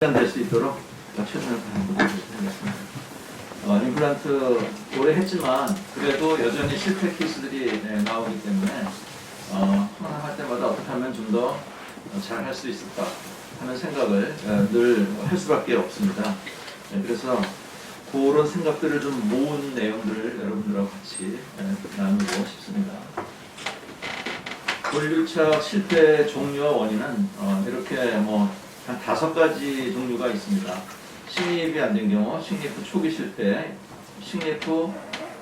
될 수 있도록 최선을 다하도록 하겠습니다. 임플란트 오래 했지만 그래도 여전히 실패 케이스들이 나오기 때문에 항상 할 때마다 어떻게 하면 좀 더 잘 할 수 있을까 하는 생각을 늘 할 수밖에 없습니다. 그래서 그런 생각들을 좀 모은 내용들을 여러분들하고 같이 나누고 싶습니다. 골밀착 실패 종류와 원인은 이렇게 한 5가지 종류가 있습니다. 식립이 안 된 경우, 식립 초기 실패, 식립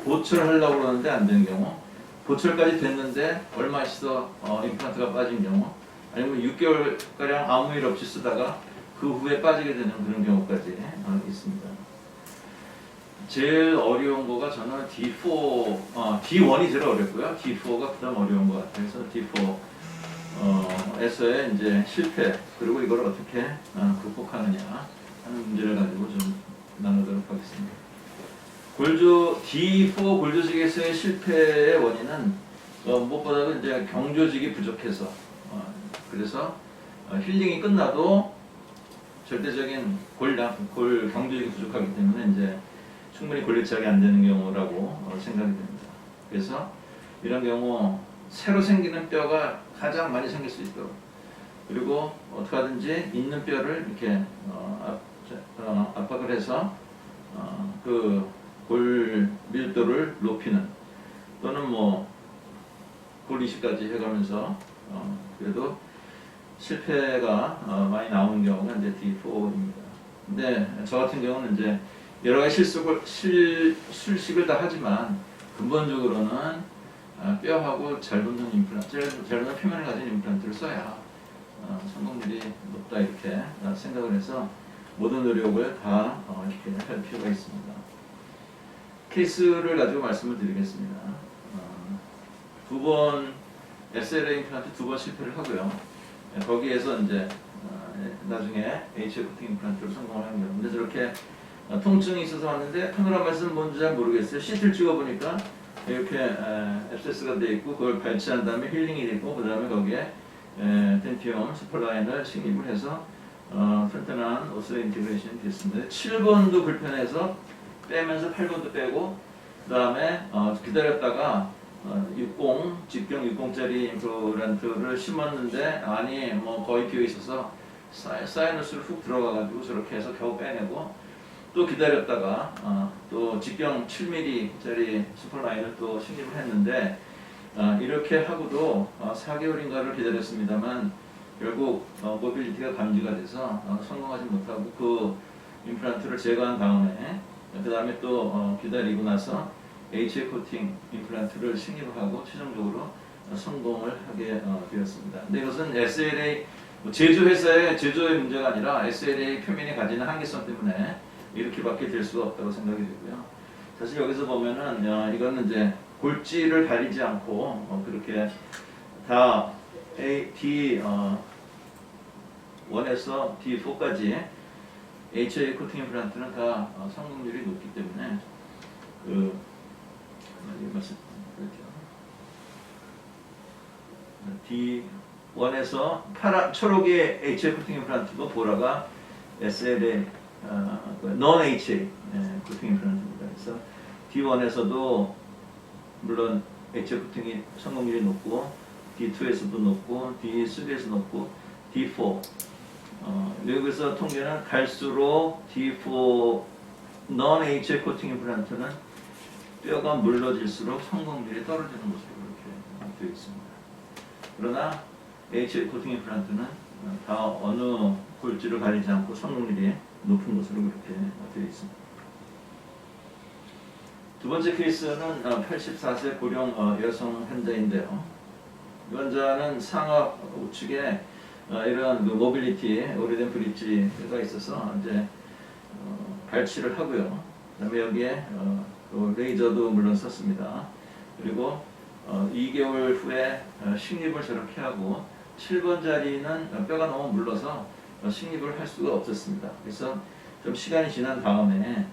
보철하려고 그러는데 안 된 경우, 보철까지 됐는데 얼마 있어 임플란트가 빠진 경우, 아니면 6개월가량 아무 일 없이 쓰다가 그 후에 빠지게 되는 그런 경우까지 있습니다. 제일 어려운 거가 저는 D4, D1이 제일 어렵고요. D4가 그다음 어려운 것 같아요. 그래서 D4 에서의 이제 실패, 그리고 이걸 어떻게 극복하느냐 하는 문제를 가지고 좀 나누도록 하겠습니다. D4 골조직에서의 실패의 원인은 무엇보다도 이제 경조직이 부족해서, 그래서 힐링이 끝나도 절대적인 골 경조직이 부족하기 때문에 이제 충분히 골밀착이 안 되는 경우라고 생각이 됩니다. 그래서 이런 경우 새로 생기는 뼈가 가장 많이 생길 수 있도록, 그리고 어떻게 하든지 있는 뼈를 이렇게 압박을 해서 그 골 밀도를 높이는, 또는 골 이식까지 해가면서 그래도 실패가 많이 나오는 경우가 이제 D4입니다. 근데 저 같은 경우는 이제 여러 가지 술식을 다 하지만 근본적으로는 뼈하고 잘 붙는 임플란트, 잘 붙는 표면을 가진 임플란트를 써야 성공률이 높다, 이렇게 생각을 해서 모든 노력을 다 이렇게 할 필요가 있습니다. 케이스를 가지고 말씀을 드리겠습니다. 2번 SLA 임플란트 2번 실패를 하고요. 거기에서 이제 나중에 HF 임플란트를 성공을 하는 경우인데, 저렇게 통증이 있어서 왔는데 파노라마에서는 뭔지 잘 모르겠어요. CT를 찍어보니까 이렇게 앱세스가 되어 있고, 그걸 발치한 다음에 힐링이 되고, 그 다음에 거기에 덴티움 스폴라인을 식입을 해서 튼튼한 오스레 인티그레이션이 됐습니다. 7번도 불편해서 빼면서 8번도 빼고, 그 다음에 기다렸다가 60, 직경 60짜리 임플란트를 심었는데 안이 거의 비어 있어서 사이너스를 훅 들어가가지고 저렇게 해서 겨우 빼내고, 또 기다렸다가 또 직경 7mm짜리 슈퍼라인을 또 식립을 했는데, 이렇게 하고도 4개월인가를 기다렸습니다만 결국 모빌리티가 감지가 돼서 성공하지 못하고 그 임플란트를 제거한 다음에, 그 다음에 또 기다리고 나서 HA 코팅 임플란트를 식립하고 최종적으로 성공을 하게 되었습니다. 근데 이것은 SLA 제조회사의 제조의 문제가 아니라 SLA 표면이 가지는 한계성 때문에 이렇게밖에 될 수가 없다고 생각이 되고요. 사실 여기서 보면은 이거는 이제 골지를 가리지 않고 그렇게 다 D1에서 D4까지 HA 코팅 임플란트는 다 성공률이 높기 때문에 D1에서 초록의 HA 코팅 임플란트도 보라가 SLA non-HA 코팅 임플란트입니다. 그래서 D1에서도 물론 HA 코팅이 성공률이 높고, D2에서도 높고, D3에서 높고, D4 여기서 통계는 갈수록 D4 non-HA 코팅 임플란트는 뼈가 물러질수록 성공률이 떨어지는 것으로 이렇게 되어 있습니다. 그러나 HA 코팅 임플란트는 다 어느 골지를 가리지 않고 성공률이 높은 것으로 그렇게 되어 있습니다. 두 번째 케이스는 84세 고령 여성 환자인데요. 이 환자는 상하 우측에 이런 모빌리티, 오래된 브릿지가 있어서 이제 발치를 하고요. 그다음에 여기에 레이저도 물론 썼습니다. 그리고 2개월 후에 식립을 저렇게 하고, 7번 자리는 뼈가 너무 물러서 식립을 할 수가 없었습니다. 그래서 좀 시간이 지난 다음에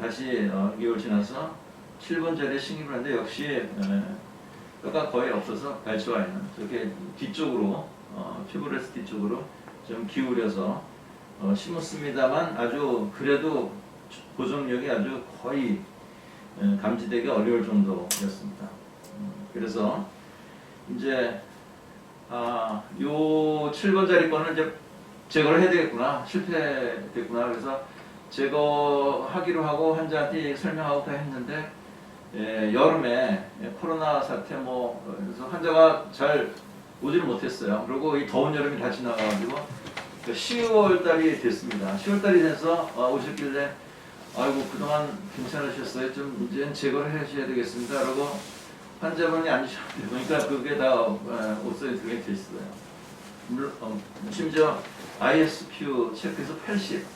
다시 2개월 지나서 7번 자리에 식립을 하는데 역시 뼈가 거의 없어서 발치와에는 저렇게 뒤쪽으로 튜브레스 뒤쪽으로 좀 기울여서 심었습니다만 아주 그래도 고정력이 아주 거의 감지되기 어려울 정도였습니다. 그래서 이제 요 7번짜리 거는 이제 제거를 해야 되겠구나, 실패됐구나. 그래서 제거하기로 하고 환자한테 설명하고 다 했는데 여름에 코로나 사태 그래서 환자가 잘 오지를 못했어요. 그리고 이 더운 여름이 다 지나가가지고 10월 달이 됐습니다. 10월 달이 돼서 오셨길래 아이고 그동안 괜찮으셨어요. 좀 이제는 제거를 하셔야 되겠습니다. 라고 환자분이 앉으셨는데 보니까 그게 다 옷소리 들게 돼 있어요. 심지어 ISQ 체크에서 80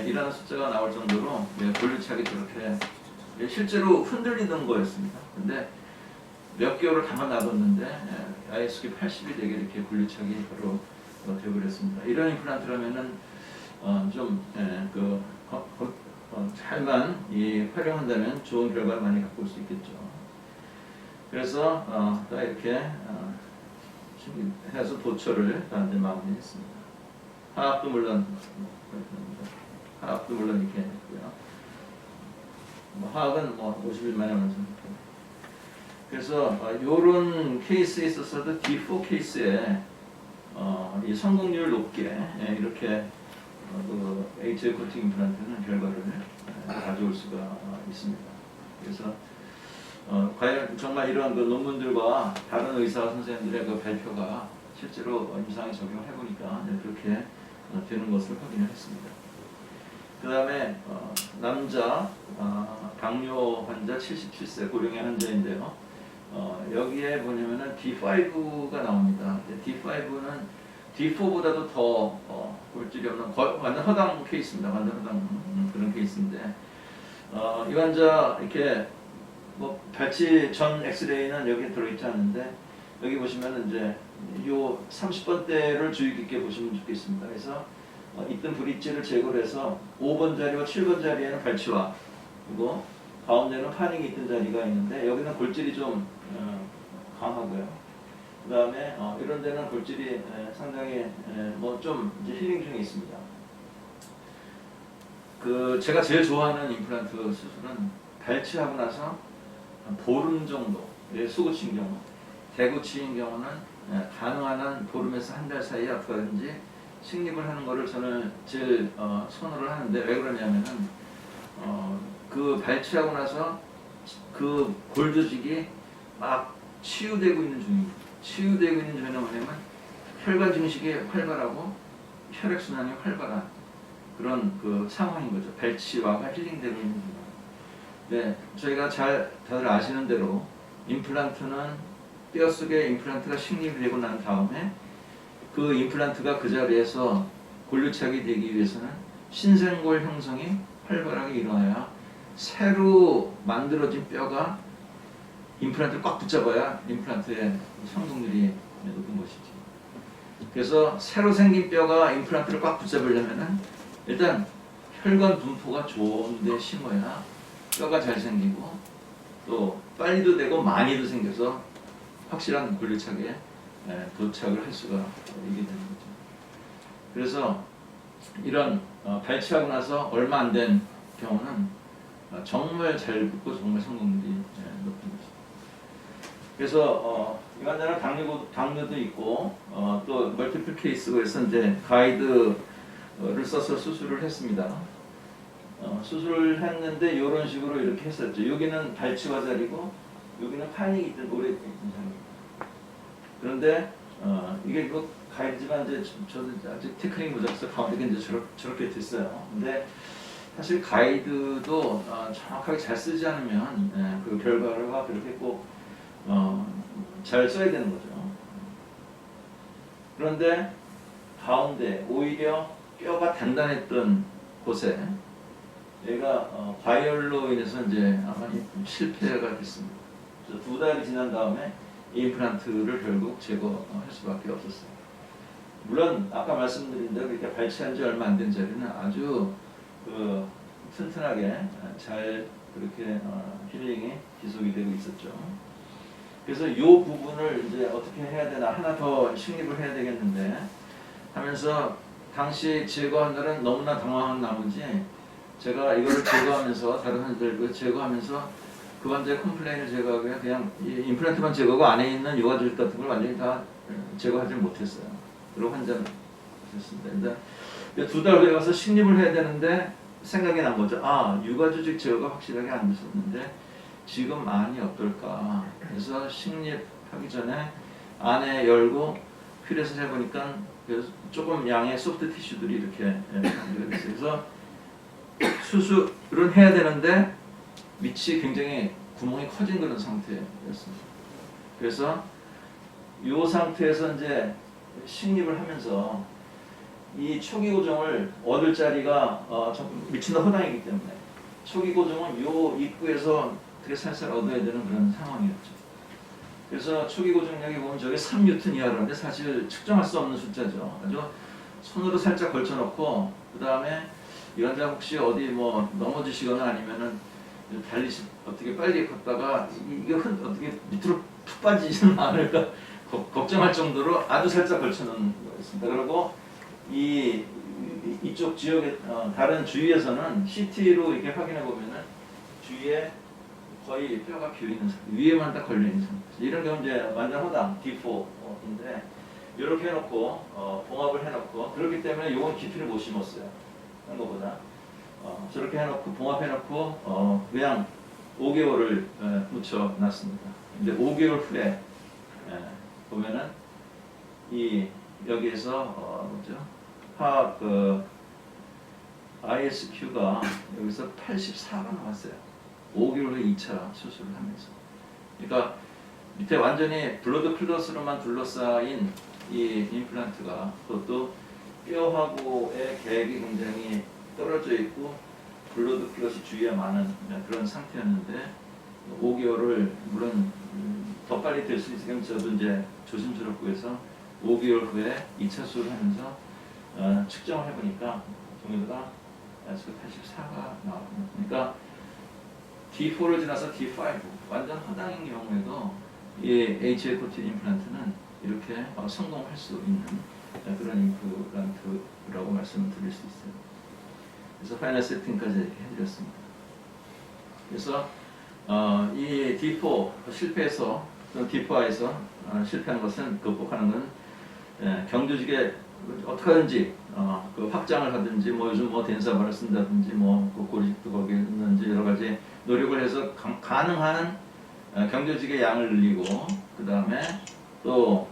이라는 숫자가 나올 정도로 골류착이 저렇게 실제로 흔들리던 거였습니다. 근데 몇 개월을 가만 놔뒀는데 ISQ 80이 되게 이렇게 골류착이 바로 되어버렸습니다. 이런 임플란트라면은 잘만 활용한다면 좋은 결과를 많이 갖고 올 수 있겠죠. 그래서 다 이렇게 해서 도처를 다한테 마무리했습니다. 하악도 물론 이렇게 했고요. 하악은 50일 만에 완성했고. 그래서 이런 케이스에 있어서도 D4 케이스에 이 성공률 높게 이렇게 HA 코팅 임플란트는 결과를 가져올 수가 있습니다. 그래서 과연 정말 이런 논문들과 다른 의사 선생님들의 그 발표가 실제로 임상에 적용을 해보니까 그렇게 되는 것을 확인을 했습니다. 그 다음에 남자 당뇨 환자 77세 고령의 환자인데요. 여기에 보냐면은 D5가 나옵니다. D5는 D4보다도 더 골질이 없는 완전 허당 케이스입니다. 완전 허당 그런 케이스인데 이 환자 이렇게 발치 전 엑스레이는 여기 들어있지 않는데 여기 보시면 이제 요 30번대를 주의 깊게 보시면 좋겠습니다. 그래서 있던 브릿지를 제거를 해서 5번 자리와 7번 자리에는 발치와 그리고 가운데는 파닝이 있던 자리가 있는데 여기는 골질이 좀 강하고요. 그 다음에 이런 데는 골질이 상당히 좀 이제 힐링 중에 있습니다. 제가 제일 좋아하는 임플란트 수술은 발치하고 나서 한 보름 정도 수고치인 경우, 대구치인 경우는 가능한 한 보름에서 한 달 사이에 어떻게든지 식립을 하는 거를 저는 제일 선호를 하는데 왜 그러냐면은 그 발치하고 나서 그 골조직이 막 치유되고 있는 중입니다. 치유되고 있는 중에는 뭐냐면 혈관 증식이 활발하고 혈액순환이 활발한 그런 그 상황인 거죠. 발치와가 힐링되고 있는 중입니다. 네, 저희가 다들 아시는 대로 임플란트는 뼈 속에 임플란트가 식립이 되고 난 다음에 그 임플란트가 그 자리에서 골류착이 되기 위해서는 신생골 형성이 활발하게 일어나야 새로 만들어진 뼈가 임플란트를 꽉 붙잡아야 임플란트의 성공률이 높은 것이죠. 그래서 새로 생긴 뼈가 임플란트를 꽉 붙잡으려면은 일단 혈관 분포가 좋은데 심어야 뼈가 잘 생기고 또 빨리도 되고 많이도 생겨서 확실한 골류착에 도착을 할 수가 있게 되는 거죠. 그래서 이런 발치하고 나서 얼마 안 된 경우는 정말 잘 붙고 정말 성공률이 높은 거죠. 그래서 이 환자는 당뇨도 있고 또 멀티플 케이스고 해서 이제 가이드를 써서 수술을 했습니다. 수술을 했는데 이런 식으로 이렇게 했었죠. 여기는 발치와 자리고 여기는 파닉이 있던 오래있던 자리입니다. 그런데 이게 가이드지만 이제 저도 아직 테크닉 모자라서 가운데 이제 저렇게 됐어요. 근데 사실 가이드도 정확하게 잘 쓰지 않으면 그 결과가 그렇게 꼭 잘 써야 되는 거죠. 그런데 가운데 오히려 뼈가 단단했던 곳에 얘가 과열로 인해서 이제 아마 실패가 됐습니다. 그래서 2달이 지난 다음에 임플란트를 결국 제거할 수밖에 없었어요. 물론 아까 말씀드린 대로 이렇게 발치한 지 얼마 안 된 자리는 아주 튼튼하게 잘 그렇게 힐링이 지속이 되고 있었죠. 그래서 이 부분을 이제 어떻게 해야 되나 하나 더 식립을 해야 되겠는데 하면서 당시 제거한 날은 너무나 당황한 나머지 제가 이거를 제거하면서 다른 환자들 제거하면서 그 환자의 컴플레인을 제거하기 위해 그냥 이 임플란트만 제거하고 안에 있는 유가조직 같은 걸 완전히 다 제거하지 못했어요. 그리고 환자는 됐습니다. 근데 2달 후에 가서 식립을 해야 되는데 생각이 난 거죠. 아, 유가조직 제거가 확실하게 안 됐었는데 지금 안이 어떨까. 그래서 식립하기 전에 안에 열고 휠에서 해보니까 조금 양의 소프트 티슈들이 이렇게 만들어졌어요. 그래서 수술은 해야 되는데 밑이 굉장히 구멍이 커진 그런 상태였습니다. 그래서 이 상태에서 이제 식립을 하면서 이 초기 고정을 얻을 자리가 밑이 허당이기 때문에 초기 고정은 이 입구에서 어떻게 살살 얻어야 되는 그런 상황이었죠. 그래서 초기 고정력이 보면 저게 3뉴턴 이하라는데 사실 측정할 수 없는 숫자죠. 아주 손으로 살짝 걸쳐놓고 그 다음에 이 환자 혹시 어디 뭐 넘어지시거나 아니면은 어떻게 빨리 걷다가 이게 어떻게 밑으로 푹 빠지지는 않을까 걱정할 정도로 아주 살짝 걸쳐놓은 거였습니다. 그리고 이쪽 지역에 다른 주위에서는 CT로 이렇게 확인해 보면은 주위에 거의 뼈가 비어 있는 상태, 위에만 딱 걸려 있는 상태. 이런 경우 이제 완전 허당 D4인데 이렇게 해놓고 봉합을 해놓고 그렇기 때문에 이건 깊이를 못 심었어요. 한 거보다 저렇게 해놓고 봉합해놓고 그냥 5개월을 묻혀놨습니다. 근데 5개월 후에 보면은 이 여기에서 뭐죠? ISQ가 여기서 84가 나왔어요. 5개월 후에 2차 수술을 하면서. 그러니까 밑에 완전히 블러드 클러스로만 둘러싸인 이 임플란트가 그것도 뼈하고의 갭이 굉장히 떨어져 있고 블러드 클러스 주위에 많은 그런 상태였는데 5개월을 물론 더 빨리 될 수 있으면 저도 이제 조심스럽고 해서 5개월 후에 2차 수술을 하면서 측정을 해보니까 동의도가 84가 나왔거든요. 그러니까 D4를 지나서 D5 완전 허당인 경우에도 이 HA14 임플란트는 이렇게 성공할 수 있는 그런 임플란트라고 말씀을 드릴 수 있어요. 그래서 파이널 세팅까지 이렇게 해드렸습니다. 그래서 이 D4 실패해서 D4에서 실패한 것은 극복하는 건 경조직에 어떻게 하든지 그 확장을 하든지 뭐 요즘 뭐 덴사바를 쓴다든지 뭐 고리직도 거기에 있는지 여러 가지 노력을 해서 가능한 경조직의 양을 늘리고 그 다음에 또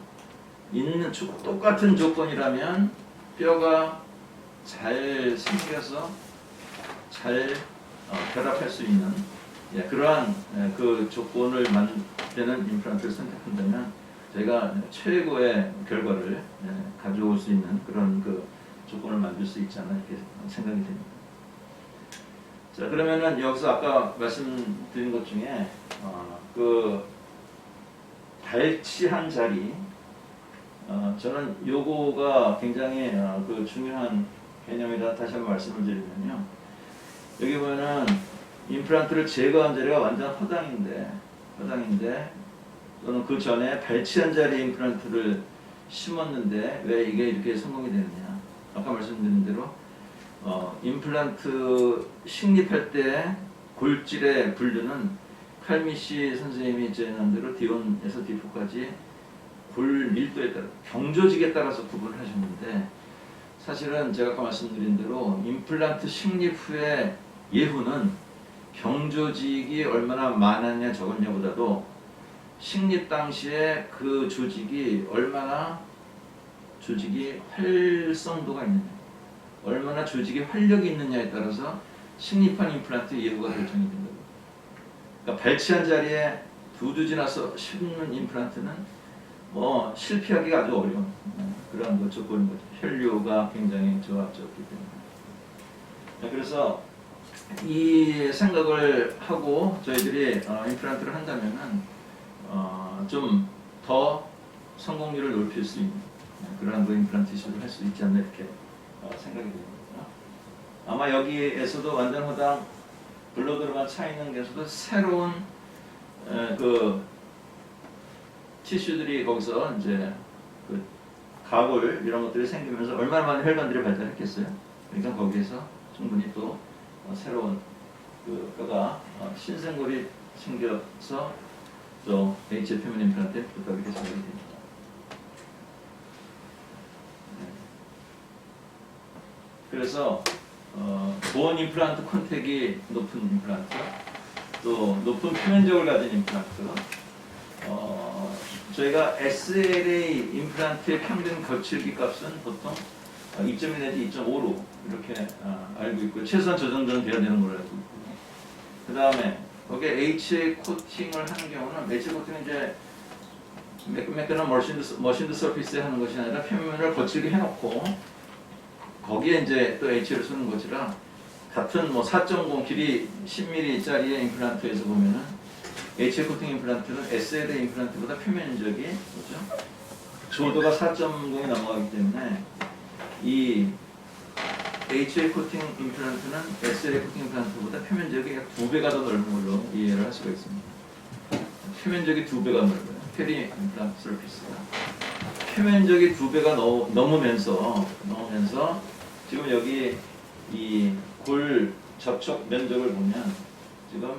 있는 똑같은 조건이라면 뼈가 잘 생겨서 잘 결합할 수 있는 그러한 그 조건을 만드는 임플란트를 선택한다면 저희가 최고의 결과를 가져올 수 있는 그런 그 조건을 만들 수 있지 않나 이렇게 생각이 됩니다. 자, 그러면은 여기서 아까 말씀드린 것 중에 그 발치한 자리 저는 요거가 굉장히 그 중요한 개념이라 다시 한번 말씀을 드리면요. 여기 보면은 임플란트를 제거한 자리가 완전 허당인데 또는 그 전에 발치한 자리 임플란트를 심었는데 왜 이게 이렇게 성공이 되느냐. 아까 말씀드린 대로 임플란트 식립할 때 골질의 분류는 칼미시 선생님이 제안한 대로 D1에서 D4까지 골 밀도에 따라 경조직에 따라서 구분을 하셨는데 사실은 제가 아까 말씀드린 대로 임플란트 식립 후에 예후는 경조직이 얼마나 많았냐 적었냐보다도 식립 당시에 그 조직이 얼마나 조직이 활성도가 있느냐 얼마나 조직이 활력이 있느냐에 따라서 식립한 임플란트 예후가 결정이 된다고. 그러니까 발치한 자리에 2주 지나서 심는 임플란트는 뭐 실패하기가 아주 어려운 그런 것 조건인 거죠. 혈류가 굉장히 저하적이기 때문에. 그래서 이 생각을 하고 저희들이 임플란트를 한다면은 좀 더 성공률을 높일 수 있는 그런 그 임플란트 시술을 할 수 있지 않나 이렇게 생각이 됩니다. 아마 여기에서도 완전 허당 블러드로만 차 있는 데서도 새로운 그 티슈들이 거기서 이제 그 가골 이런 것들이 생기면서 얼마나 많은 혈관들이 발달했겠어요. 그러니까 거기에서 충분히 또 새로운 그 뼈가 신생골이 생겨서 또 H의 표면 임플란트에 부탁이 되게 됩니다. 그래서 보온 임플란트 컨택이 높은 임플란트, 또 높은 표면적을 가진 임플란트, 저희가 SLA 임플란트의 평균 거칠기 값은 보통 2.1 내지 2.5로 이렇게 알고 있고 최소한 저 정도는 돼야 되는 걸로 알고 있고, 그 다음에 거기에 HA 코팅을 하는 경우는 HA 코팅은 이제 매끈한 머신드 서피스에 하는 것이 아니라 표면을 거칠게 해놓고 거기에 이제 또 HA를 쓰는 것이라 같은 뭐 4.0 길이 10mm짜리의 임플란트에서 보면은 HA 코팅 임플란트는 SLA 임플란트보다 표면적이 그렇죠? 조도가 4.0이 넘어가기 때문에 이 HA 코팅 임플란트는 SLA 코팅 임플란트보다 표면적이 약 2배가 더 넓은 걸로 이해를 할 수가 있습니다. 표면적이 2배가 넓어요. 페리 임플란트 서피스가 표면적이 2배가 넘으면서 지금 여기 이 골 접촉 면적을 보면 지금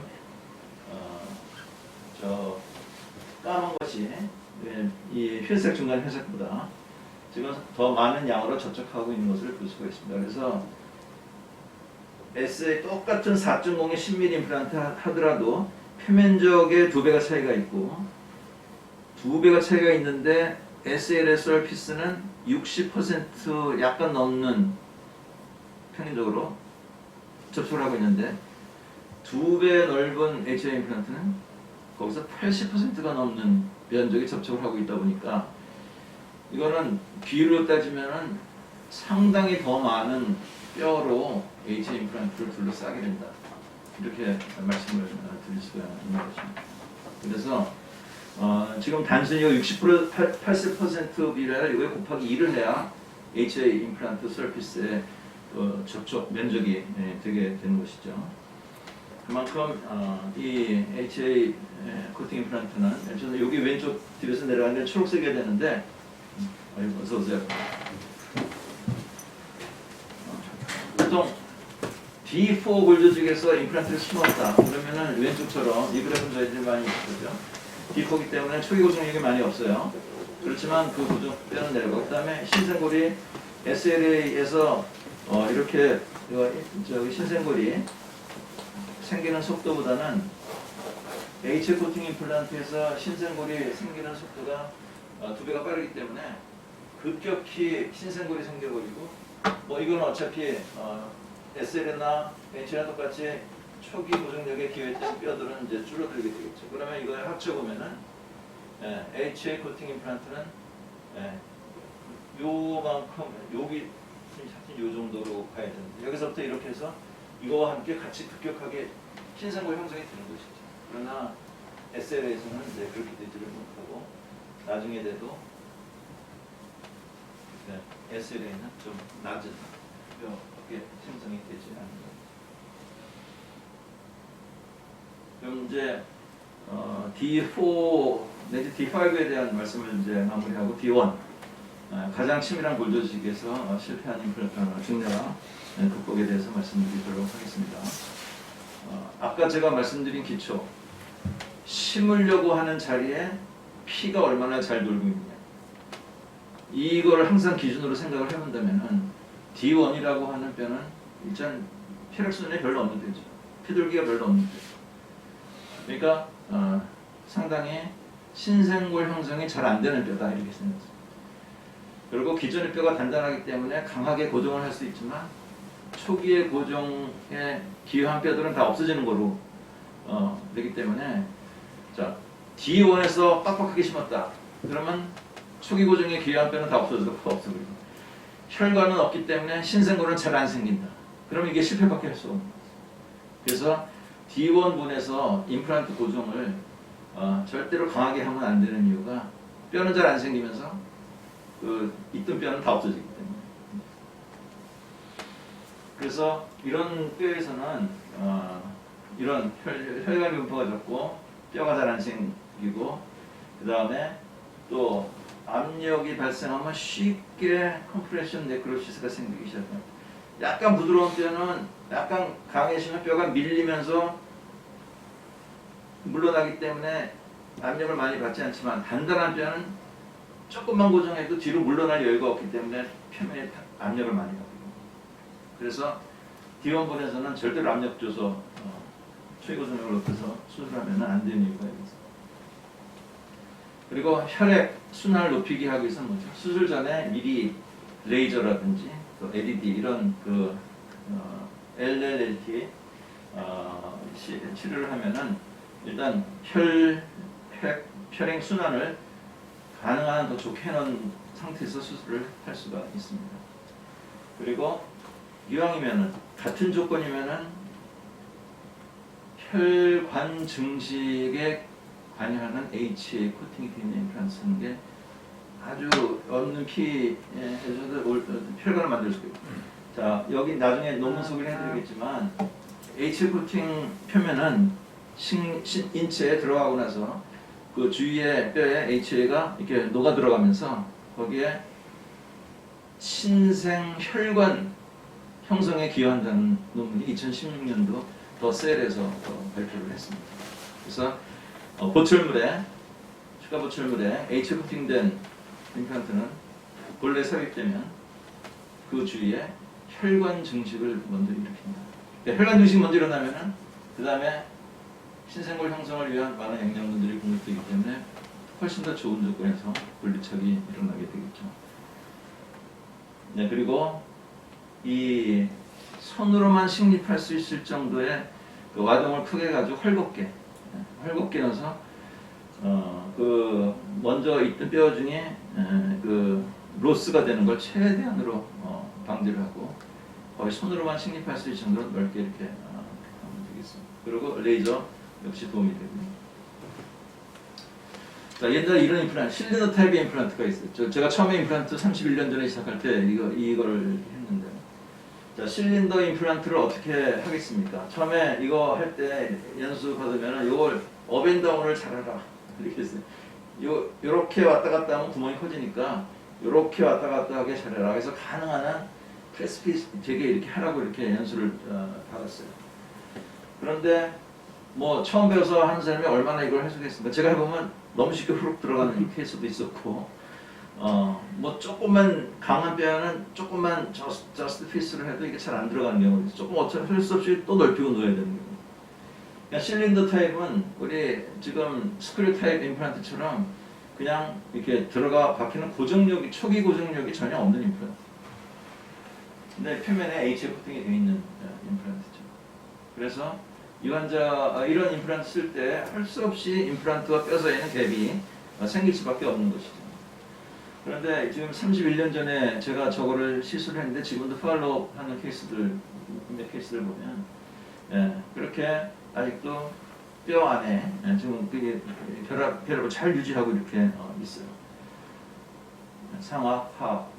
저 까만 것이 이 회색 중간 회색보다 지금 더 많은 양으로 접촉하고 있는 것을 볼 수가 있습니다. 그래서 SLA 똑같은 4.0의 10mm 임플란트 하더라도 표면적에 2배가 차이가 있고 2배가 차이가 있는데 SLA 서피스는 60% 약간 넘는 평균적으로 접촉을 하고 있는데 2배 넓은 HA 임플란트는 거기서 80%가 넘는 면적에 접촉을 하고 있다 보니까 이거는 비율로 따지면은 상당히 더 많은 뼈로 HA 임플란트를 둘러싸게 된다. 이렇게 말씀을 드릴 수가 있는 것입니다. 그래서 지금 단순히 60% 80% 비례라 이거에 곱하기 2를 해야 HA 임플란트 서피스의 접촉 면적이 되게 되는 것이죠. 그만큼 이 HA 코팅 임플란트는 저는 여기 왼쪽 뒤에서 내려가는데 초록색이어야 되는데 어서 오세요. 보통 D4 골드 중에서 임플란트를 심었다 그러면은 왼쪽처럼 이 그래프는 저희들이 많이 있거든요. D4이기 때문에 초기 고정력이 많이 없어요. 그렇지만 그 고정 뼈는 내려가고 그다음에 신생골이 SLA에서 이렇게 저기 신생골이 생기는 속도보다는 HA 코팅 임플란트에서 신생골이 생기는 속도가 2배가 빠르기 때문에 급격히 신생골이 생겨버리고 뭐 이건 어차피 SL이나 HA나 똑같이 초기 고정력에 기여했던 뼈들은 이제 줄어들게 되겠죠. 그러면 이걸 합쳐보면은 HA 코팅 임플란트는 요만큼 여기 요 정도로 가야 되는데 여기서부터 이렇게 해서 이거와 함께 같이 급격하게 신생골 형성이 되는 것이죠. 그러나 SL에서는 이제 그렇게 되지를 못하고 나중에 돼도 SL에는 좀 낮은 뼈가 형성이 되지 않는 거죠. 그럼 이제 D4 내지 D5에 대한 말씀을 이제 마무리하고 D1 가장 치밀한 골조직에서 실패한 중내와 극복에 대해서 말씀드리도록 하겠습니다. 아까 제가 말씀드린 기초 심으려고 하는 자리에 피가 얼마나 잘 돌고 있느냐 이걸 항상 기준으로 생각을 해본다면 D1이라고 하는 뼈는 일단 혈액순환이 별로 없는 데죠. 피돌기가 별로 없는 데죠. 그러니까 상당히 신생골 형성이 잘 안 되는 뼈다 이렇게 생각합니다. 그리고 기존의 뼈가 단단하기 때문에 강하게 고정을 할 수 있지만 초기의 고정에 기여한 뼈들은 다 없어지는 거로 되기 때문에 자 D1에서 빡빡하게 심었다. 그러면 초기 고정에 기여한 뼈는 다 없어버리고 혈관은 없기 때문에 신생골은 잘 안 생긴다. 그러면 이게 실패밖에 할 수 없는 거죠. 그래서 D1분에서 임플란트 고정을 절대로 강하게 하면 안 되는 이유가 뼈는 잘 안 생기면서 있던 뼈는 다 없어지기 때문에. 그래서 이런 뼈에서는 이런 혈관 분포가 적고 뼈가 잘 안 생기고 그 다음에 또 압력이 발생하면 쉽게 컴프레션 네크로시스가 생기기 시작합니다. 약간 부드러운 뼈는 약간 강해지면 뼈가 밀리면서 물러나기 때문에 압력을 많이 받지 않지만 단단한 뼈는 조금만 고정해도 뒤로 물러날 여유가 없기 때문에 표면에 압력을 많이 받거든요. 그래서 D원본에서는 절대로 압력 줘서 최고점을 높여서 수술하면 안 되는 이유가 있습니다. 그리고 혈액 순환을 높이기 하기 위해서는 뭐죠? 수술 전에 미리 레이저라든지 또 LED 이런 LLLT 치료를 하면은 일단 혈액 순환을 가능한 한 더 좋게 해놓은 상태에서 수술을 할 수가 있습니다. 그리고 이왕이면은 같은 조건이면은 혈관 증식에 관여하는 HA 코팅이 되어 있는 임플란트 쓰는 게 아주 없는 피에서도 혈관을 만들 수가 있고. 자, 여기 나중에 논문 소개를 해드리겠지만 HA 코팅 표면은 인체에 들어가고 나서 그 주위의 뼈에 HA가 이렇게 녹아 들어가면서 거기에 신생 혈관 형성에 기여한다는 논문이 2016년도 더 셀에서 발표를 했습니다. 그래서 추가 보철물에 HA 코팅된 임플란트는 본래 삽입되면 그 주위에 혈관 증식을 먼저 일으킵니다. 혈관 증식이 먼저 일어나면은 그 다음에 신생골 형성을 위한 많은 영양분들이 공급되기 때문에 훨씬 더 좋은 조건에서 분리척이 일어나게 되겠죠. 네, 그리고 이 손으로만 식립할 수 있을 정도의 그 와동을 크게 가지고 헐겁게 넣어서 그 먼저 있던 뼈 중에 그 로스가 되는 걸 최대한으로 방지를 하고 거의 손으로만 식립할 수 있을 정도로 넓게 이렇게 하면 되겠습니다. 그리고 레이저 역시 도움이 되고요. 자, 옛날에 이런 임플란트, 실린더 타입의 임플란트가 있어요. 제가 처음에 임플란트 31년 전에 시작할 때 이거를 했는데, 자, 실린더 임플란트를 어떻게 하겠습니까? 처음에 이거 할 때 연수 받으면 이걸 업앤다운을 잘하라 이렇게 했어요. 요렇게 왔다 갔다 하면 구멍이 커지니까 요렇게 왔다 갔다 하게 잘해라. 그래서 가능한 한 프레스핏 되게 이렇게 하라고 이렇게 연수를 받았어요. 그런데 뭐 처음 배워서 하는 사람이 얼마나 이걸 해주겠습니까? 제가 해보면 너무 쉽게 후룩 들어가는 케이스도 있었고, 뭐 조금만 강한 뼈는 조금만 저스트 피스를 해도 이게 잘 안 들어가는 경우가 있어요. 조금 어쩔 수 없이 또 넓히고 넣어야 되는 경우. 그러니까 실린더 타입은 우리 지금 스크류 타입 임플란트처럼 그냥 이렇게 들어가 박히는 고정력이, 초기 고정력이 전혀 없는 임플란트. 근데 표면에 HA 코팅이 되어 있는 임플란트죠. 그래서 이 환자 이런 임플란트 쓸 때 할 수 없이 임플란트와 뼈 사이에는 갭이 생길 수밖에 없는 것이죠. 그런데 지금 31년 전에 제가 저거를 시술했는데 지금도 팔로우업 하는 케이스들, 몇 케이스를 보면 그렇게 아직도 뼈 안에 지금 그게 혈압을 잘 유지하고 이렇게 있어요. 상압, 하압,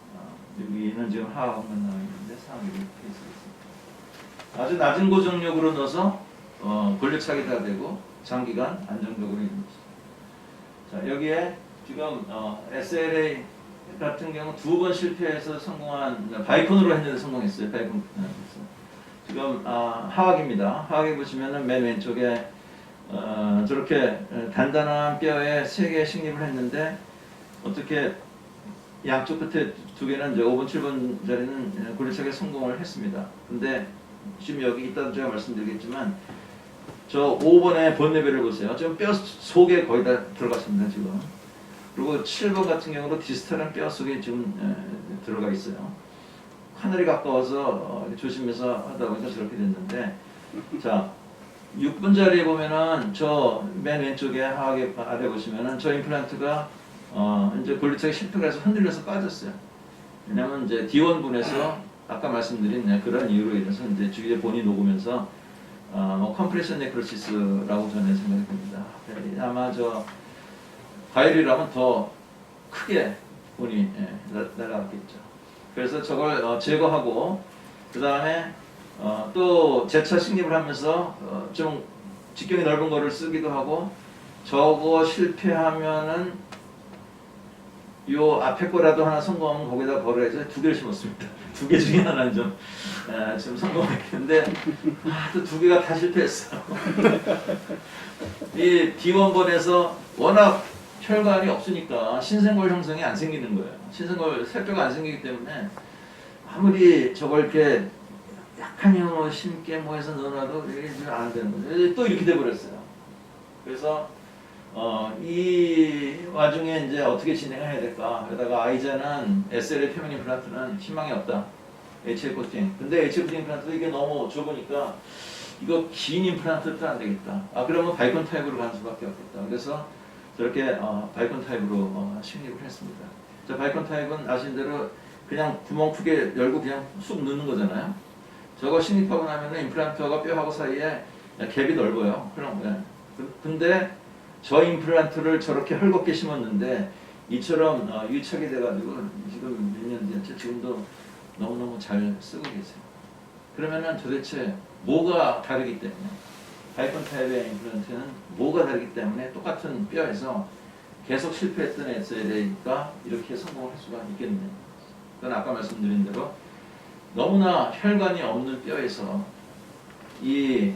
여기는 지금 하압만 나와 있는데 상압이 이렇게 있습니다. 아주 낮은 고정력으로 넣어서 권력차기 다 되고 장기간 안정적으로 있는 것이죠. 자, 여기에 지금 SLA 같은 경우 2번 실패해서 성공한 바이콘으로 했는데 성공했어요. 바이콘. 지금 하악입니다. 하악에 보시면은 맨 왼쪽에 저렇게 단단한 뼈에 3개 식립을 했는데 어떻게 양쪽 끝에 2개는 이제 5번, 7번 자리는 권력차기에 성공을 했습니다. 근데 지금 여기 이따 제가 말씀드리겠지만 저 5번의 본레벨을 보세요. 지금 뼈 속에 거의 다 들어갔습니다, 지금. 그리고 7번 같은 경우도 디스탈한 뼈 속에 지금 들어가 있어요. 하늘이 가까워서 조심해서 하다 보니까 저렇게 됐는데, 자, 6번 자리에 보면은 저 맨 왼쪽에 하악에 아래 보시면은 저 임플란트가 이제 골리차기 실패가 해서 흔들려서 빠졌어요. 왜냐면 이제 D1분에서 아까 말씀드린 그런 이유로 인해서 이제 주위에 본이 녹으면서 컴프레션 네크로시스라고 저는 생각이 듭니다. 아마 저 과일이라면 더 크게 본이 날아갔겠죠. 그래서 저걸 제거하고 그 다음에 또 재차 식립을 하면서 좀 직경이 넓은 거를 쓰기도 하고 저거 실패하면은 요 앞에 거라도 하나 성공하면 거기다 걸어 해서 2개를 심었습니다. 2개 중에 하나는 좀 지금 성공했는데 또 2개가 다 실패했어요. 이 D1번에서 워낙 혈관이 없으니까 신생골 형성이 안 생기는 거예요. 신생골 세뼈가 안 생기기 때문에 아무리 저걸 이렇게 약한 형으로 심게 뭐 해서 넣어놔도 이게 안 되는 거죠. 또 이렇게 돼버렸어요. 그래서 이 와중에 이제 어떻게 진행을 해야 될까? 그러다가 아이자는 SLA 표면 임플란트는 희망이 없다. HL 코팅. 근데 HL 코팅 임플란트도 이게 너무 좁으니까 이거 긴 임플란트도 안 되겠다. 그러면 바이콘 타입으로 가는 수밖에 없겠다. 그래서 저렇게 바이콘 타입으로 식립을 했습니다. 자, 바이콘 타입은 아시는 대로 그냥 구멍 크게 열고 그냥 쑥 넣는 거잖아요. 저거 식립하고 나면은 임플란트하고 뼈하고 사이에 갭이 넓어요. 그럼 근데 저 임플란트를 저렇게 헐겁게 심었는데 이처럼 유착이 돼가지고 지금 몇 년 됐죠? 지금도 너무너무 잘 쓰고 계세요. 그러면은 도대체 뭐가 다르기 때문에 바이콘 타입의 임플란트는 뭐가 다르기 때문에 똑같은 뼈에서 계속 실패했던 SLA가 이렇게 성공할 수가 있겠느냐. 그건 아까 말씀드린 대로 너무나 혈관이 없는 뼈에서 이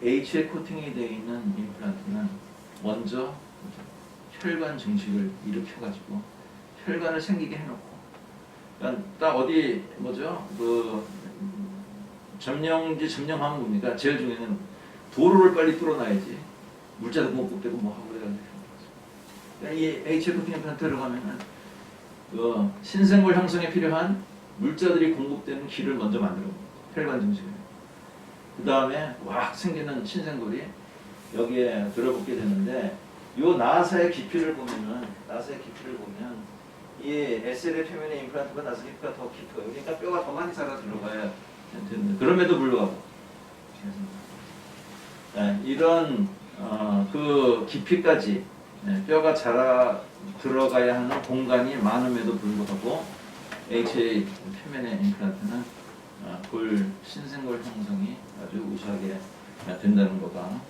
HA 코팅이 되어 있는 임플란트는 먼저 혈관 증식을 일으켜가지고 혈관을 생기게 해놓고, 그러니까 딱 어디 뭐죠? 그 점령하면 뭡니까? 제일 중요한 도로를 빨리 뚫어놔야지 물자도 못 굽대고 뭐 하고 그래가지고. 그러니까 이 HA 코팅 임플란트를 가면은 그 신생물 형성에 필요한 물자들이 공급되는 길을 먼저 만들어 혈관 증식을. 그 다음에 왁 생기는 신생골이 여기에 들어붙게 되는데, 요 나사의 깊이를 보면 이 SLA 표면의 임플란트가 나사 깊이가 더 깊어요. 그러니까 뼈가 더 많이 자라 들어가야 되는데, 그럼에도 불구하고 이런 그 깊이까지 뼈가 자라 들어가야 하는 공간이 많음에도 불구하고 HA 표면의 임플란트는 골 신생골 형성이 아주 우수하게 된다는 거가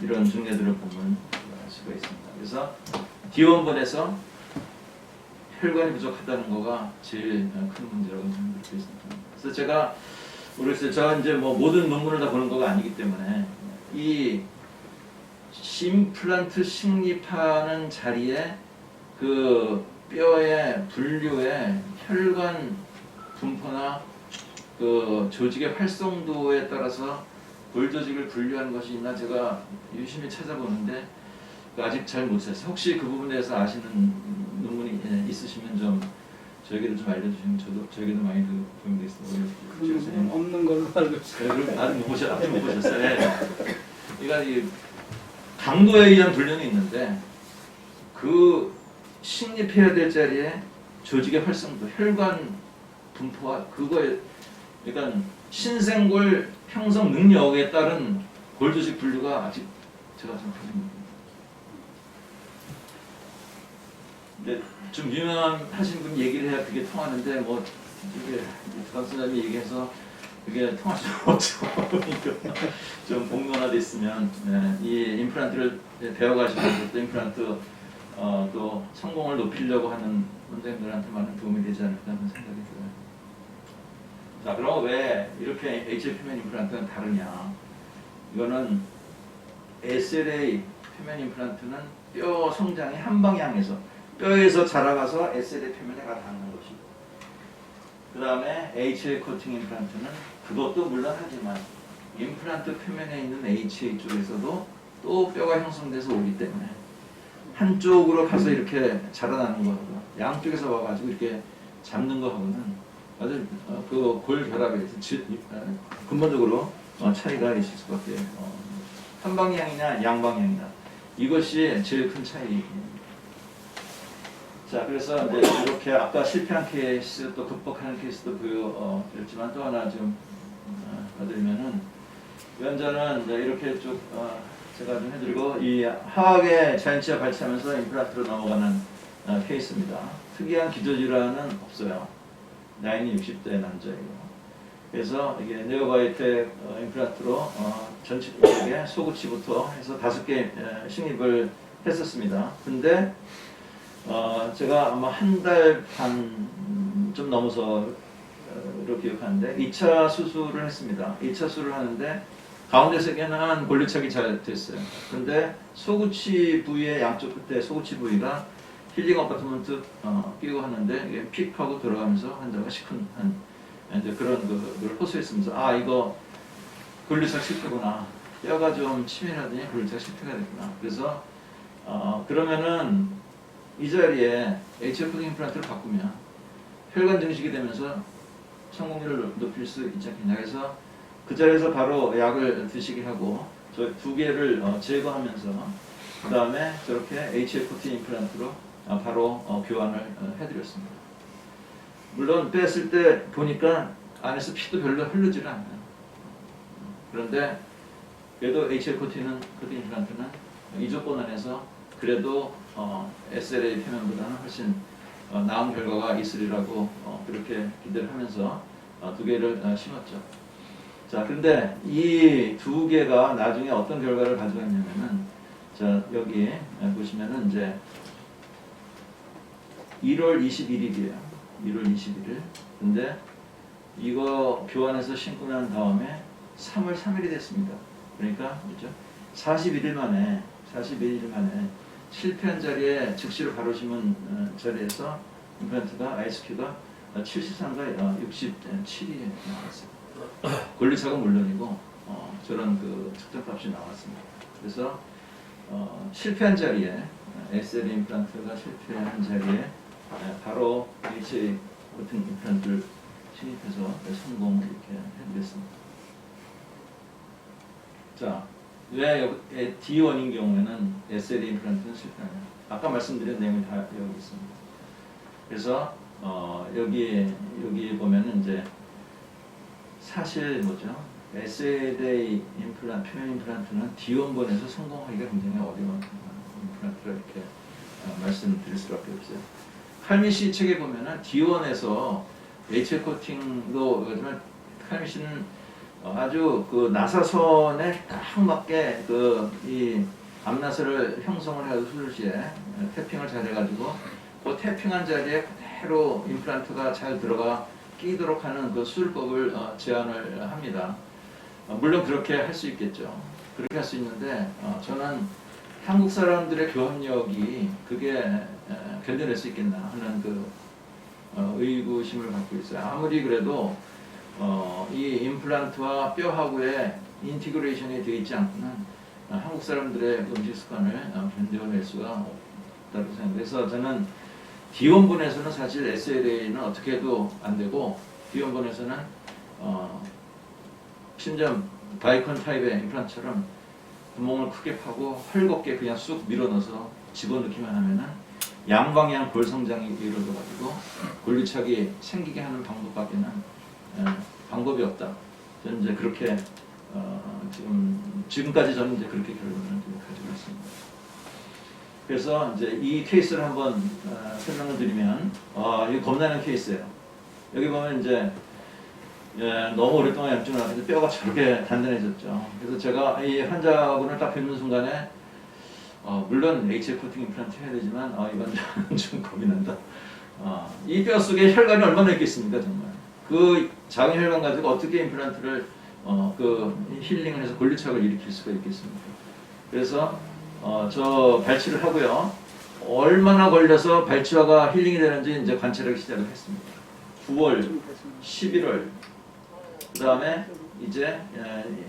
이런 증례들을 보면 알 수가 있습니다. 그래서 D1번에서 혈관이 부족하다는 거가 제일 큰 문제라고 생각하고 있습니다. 그래서 제가 모르겠어요. 제가 이제 뭐 모든 논문을 다 보는 거가 아니기 때문에 이 임플란트 식립하는 자리에 그 뼈의 분류에 혈관 분포나 그 조직의 활성도에 따라서 골 조직을 분류하는 것이 있나 제가 유심히 찾아보는데 아직 잘 못 찾았어요. 혹시 그 부분에 대해서 아시는 논문이 있으시면 좀 저에게도 좀 알려주시면 저에게도 많이 도움이 되겠습니다. 그 없는 걸로 알고 있어요. 아직 못 보셨어요. 네. 그러니까 이 강도에 의한 분류는 있는데 그 식립해야 될 자리에 조직의 활성도, 혈관 분포와 그거에 그러니까 신생골 형성 능력에 따른 골 조직 분류가 아직 제가 좀 부족합니다. 근데 좀 유명하신 분 얘기를 해야 그게 통하는데 뭐 이게 강선생님이 얘기해서 그게 통할 수가 없죠. 좀 공론화돼 있으면 이 임플란트를 배워가시고 또 임플란트 또 성공을 높이려고 하는 원장님들한테 많은 도움이 되지 않을까 하는 생각이 들어요. 자, 그럼 왜 이렇게 HA 표면 임플란트는 다르냐? 이거는 SLA 표면 임플란트는 뼈 성장이 한 방향에서 뼈에서 자라가서 SLA 표면에 닿는 것이고, 그 다음에 HA 코팅 임플란트는 그것도 물론 하지만 임플란트 표면에 있는 HA 쪽에서도 또 뼈가 형성돼서 오기 때문에 한쪽으로 가서 이렇게 자라나는 거하고 양쪽에서 와가지고 이렇게 잡는 거하고는 아주 그 골 결합에 대해서 근본적으로 차이가 있을 수밖에 한 방향이냐 양방향이냐 이것이 제일 큰 차이입니다. 자, 그래서 이제 이렇게 아까 실패한 케이스 또 극복하는 케이스도 보여드렸지만 또 하나 좀 봐드리면은 위원자는 이제 이렇게 쭉 제가 좀 해드리고 이 하악의 자연치아 발치하면서 임플란트로 넘어가는 케이스입니다. 특이한 기저질환은 없어요. 나이는 60대 남자이고. 그래서 이게 네오바이텍 임플란트로 전치국에 소구치부터 해서 5개 식립을 했었습니다. 근데 제가 아마 한 달 반 좀 넘어서 로 기억하는데 2차 수술을 했습니다. 2차 수술을 하는데 가운데 세 개는 골리착이 잘 됐어요. 근데 소구치 부위의 양쪽 끝에 소구치 부위가 힐링 어파트먼트 끼고 하는데 이게 픽 하고 들어가면서 환자가 시큰한 이제 그런 걸 호소했으면서 아 이거 골리착 실패구나. 뼈가 좀 치밀하더니 골리착 실패가 됐구나. 그래서 그러면은 이 자리에 HF 임플란트를 바꾸면 혈관 증식이 되면서 성공률을 높일 수 있지 않겠냐. 그래서 그 자리에서 바로 약을 드시게 하고 저 두 개를 제거하면서 그 다음에 저렇게 HFT 임플란트로 바로 교환을 해드렸습니다. 물론 뺐을 때 보니까 안에서 피도 별로 흐르질 않아요. 그런데 그래도 HFT는 코팅 임플란트는 이 조건 안에서 그래도 SLA 표면보다는 훨씬 나은 결과가 있으리라고 그렇게 기대를 하면서 두 개를 심었죠. 자, 근데 이 두 개가 나중에 어떤 결과를 가져갔냐면은 자, 여기 보시면은 이제 1월 21일이에요. 1월 21일. 근데 이거 교환해서 신고 난 다음에 3월 3일이 됐습니다. 그러니까 그죠? 41일 만에 실패한 자리에 즉시로 바로 심은 자리에서 임플란트가 ISQ가 73과 67이 나왔어요. 권리차가 물론이고 저런 그 측정값이 나왔습니다. 그래서 실패한 자리에 SL 임플란트가 실패한 자리에 바로 HA 같은 임플란트를 신입해서 성공 이렇게 해드렸습니다. 자, 왜 D1인 경우에는 SL 임플란트는 실패하냐? 아까 말씀드린 내용이 다 여기 있습니다. 그래서 여기 보면은 이제 사실 뭐죠? SLA 임플란트, 표면 임플란트는 D1번에서 성공하기가 굉장히 어려운 임플란트라 이렇게 말씀드릴 수밖에 없어요. 칼미시 책에 보면은 D1에서 HA 코팅도 요즘에 칼미시는 아주 그 나사선에 딱 맞게 이 암나사를 형성을 해서 수술 시에 태핑을 잘 해가지고 그 태핑한 자리에 그대로 임플란트가 잘 들어가 끼도록 하는 그 수술법을 제안을 합니다. 물론 그렇게 할 수 있겠죠. 그렇게 할 수 있는데 저는 한국 사람들의 교합력이 그게 견뎌낼 수 있겠나 하는 그 의구심을 갖고 있어요. 아무리 그래도 이 임플란트와 뼈하고의 인티그레이션이 되어 있지 않고는 한국 사람들의 음식 습관을 견뎌낼 수가 없다고 생각해요. 그래서 저는 D1분에서는 사실 SLA는 어떻게 해도 안 되고 D1분에서는 심지어 바이컨 타입의 임플란트처럼 구멍을 크게 파고 헐겁게 그냥 쑥 밀어넣어서 집어넣기만 하면은 양방향 골 성장이 이루어져가지고 골리착이 생기게 하는 방법밖에는 방법이 없다. 저는 이제 그렇게 지금까지 저는 이제 그렇게 결론을 가지고 있습니다. 그래서 이제 이 케이스를 한번 설명을 드리면 이거 겁나는 케이스예요. 여기 보면 이제 너무 오랫동안 염증을 하면서 뼈가 저렇게 단단해졌죠. 그래서 제가 이 환자분을 딱 뵙는 순간에 물론 HF 코팅 임플란트 해야 되지만 이 환자는 좀 겁이 난다. 이 뼈 속에 혈관이 얼마나 있겠습니까, 정말. 그 작은 혈관 가지고 어떻게 임플란트를 힐링을 해서 골리착을 일으킬 수가 있겠습니까? 그래서 저 발치를 하고요. 얼마나 걸려서 발치화가 힐링이 되는지 이제 관찰하기 시작을 했습니다. 9월, 11월, 그 다음에 이제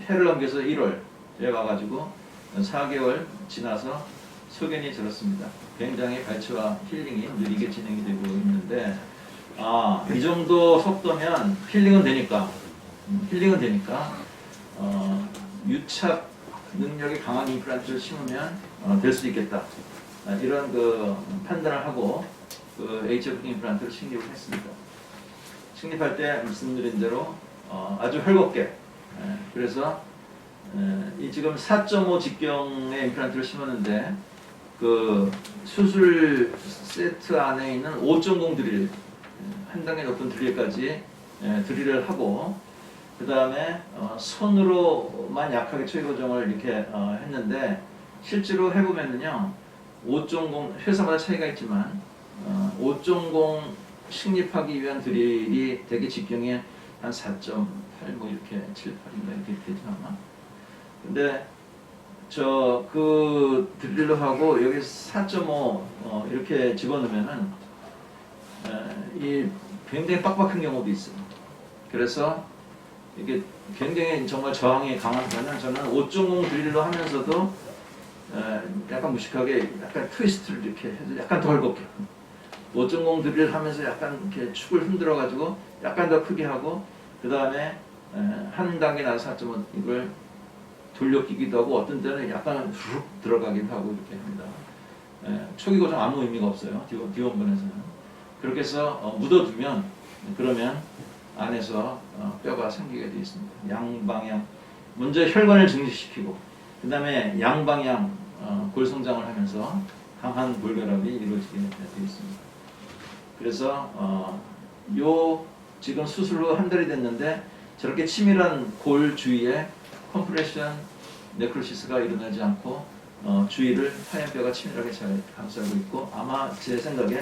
해를 넘겨서 1월에 와가지고 4개월 지나서 소견이 들었습니다. 굉장히 발치와 힐링이 느리게 진행이 되고 있는데 이 정도 속도면 힐링은 되니까 유착 능력이 강한 임플란트를 심으면 될 수 있겠다. 이런 그 판단을 하고 HF 임플란트를 식립을 했습니다. 식립할 때 말씀드린 대로 아주 헐겁게 그래서 이 지금 4.5 직경의 임플란트를 심었는데 그 수술 세트 안에 있는 5.0 드릴 한 단계 높은 드릴까지 드릴을 하고 그 다음에 손으로만 약하게 초기 고정을 이렇게 했는데 실제로 해보면은요 5.0 회사마다 차이가 있지만 5.0 식립하기 위한 드릴이 되게 직경에 한 4.8 뭐 이렇게 7, 8인가 이렇게 되죠 아마. 근데 그 드릴로 하고 여기 4.5 이렇게 집어넣으면은 이 굉장히 빡빡한 경우도 있어요. 그래서 이게 굉장히 정말 저항이 강한 편은 저는 5.0 드릴로 하면서도 약간 무식하게 약간 트위스트를 이렇게 해서 약간 더 헐겁게 5.0 드릴 하면서 약간 이렇게 축을 흔들어 가지고 약간 더 크게 하고 그 다음에 한 단계 나서 4.5 이걸 돌려끼기도 하고 어떤 때는 약간 훅 들어가기도 하고 이렇게 합니다. 초기 고정 아무 의미가 없어요. D1번에서는 그렇게 해서 묻어두면 그러면 안에서 뼈가 생기게 되어 있습니다. 양방향 먼저 혈관을 증식시키고 그 다음에 양방향 골성장을 하면서 강한 골결합이 이루어지게 되어 있습니다. 그래서 요 지금 수술 후 한 달이 됐는데 저렇게 치밀한 골 주위에 컴프레션 네크로시스가 일어나지 않고 주위를 하얀 뼈가 치밀하게 잘 감싸고 있고 아마 제 생각에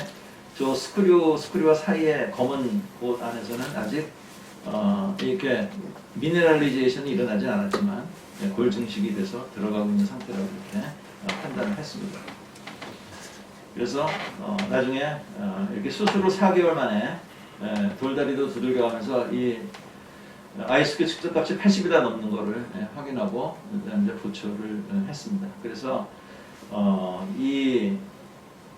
저 스크류와 사이의 검은 곳 안에서는 아직 이렇게 미네랄리제이션이 일어나지 않았지만 골 증식이 돼서 들어가고 있는 상태라고 이렇게 판단을 했습니다. 그래서 나중에 이렇게 수술 후 4개월 만에 돌다리도 두들겨가면서 이 아이스큐 측정값이 80이다 넘는 거를 확인하고 이제 보초를 했습니다. 그래서 이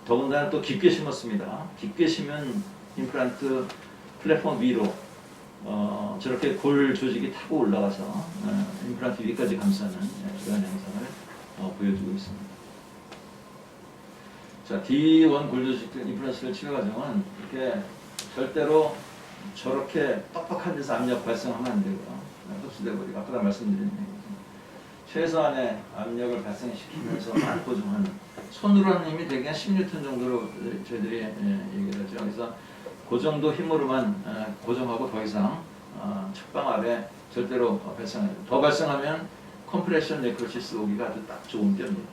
더군다나 또 깊게 심었습니다. 깊게 심은 임플란트 플랫폼 위로 저렇게 골 조직이 타고 올라가서 임플란트 위까지 감싸는 그런 영상을 보여주고 있습니다. 자, D1 골 조직 임플란트 치료 과정은 이렇게 절대로 저렇게 빡빡한 데서 압력 발생하면 안 되고요. 흡수돼 버리고 아까 말씀드린 얘기죠. 최소한의 압력을 발생시키면서만 고정하는 손으로 하는 힘이 대개 한 10N 정도로 저희들이 얘기를 하죠. 그래서 그 정도 힘으로만 고정하고 더 이상 측방 아래 절대로 더 발생하면 컴프레션 네크로시스 오기가 아주 딱 좋은 뼈입니다.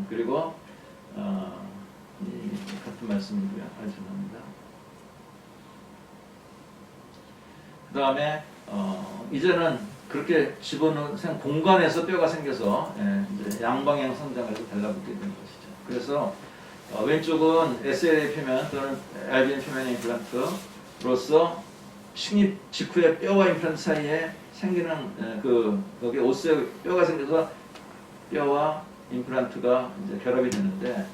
그리고 같은 말씀이고요. 죄송합니다. 그 다음에 이제는 그렇게 집어넣은 공간에서 뼈가 생겨서 이제 양방향 성장해서 달라붙게 된 것이죠. 그래서 왼쪽은 SLA 표면 또는 RBM 표면 임플란트로서 식립 직후에 뼈와 임플란트 사이에 생기는 거기 오스에 뼈가 생겨서 뼈와 임플란트가 이제 결합이 되는데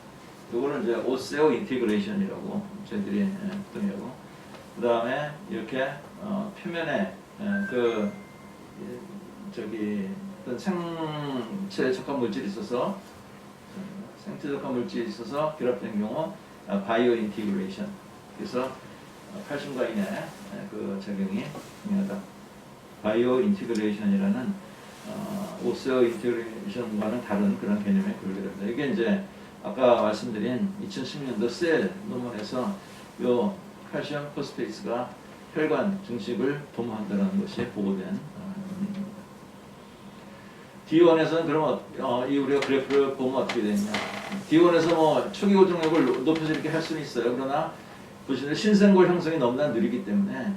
이거는 이제 오세오 인티그레이션이라고 저희들이 보통하고 그 다음에 이렇게 표면에 어떤 생체 적합 물질이 있어서 결합된 경우 바이오 인티그레이션. 그래서 칼슘과 인의 그 작용이 중요하다. 바이오 인티그레이션이라는 오세오 인티그레이션과는 다른 그런 개념의 골결합니다. 이게 이제 아까 말씀드린 2010년도 셀 논문에서 요 칼슘 포스페이스가 혈관 증식을 도모한다는 것이 보고된 D1에서는 그럼 이 우리가 그래프를 보면 어떻게 되냐? D1에서 뭐 초기 고정력을 높여서 이렇게 할 수는 있어요. 그러나 보시면 신생골 형성이 너무나 느리기 때문에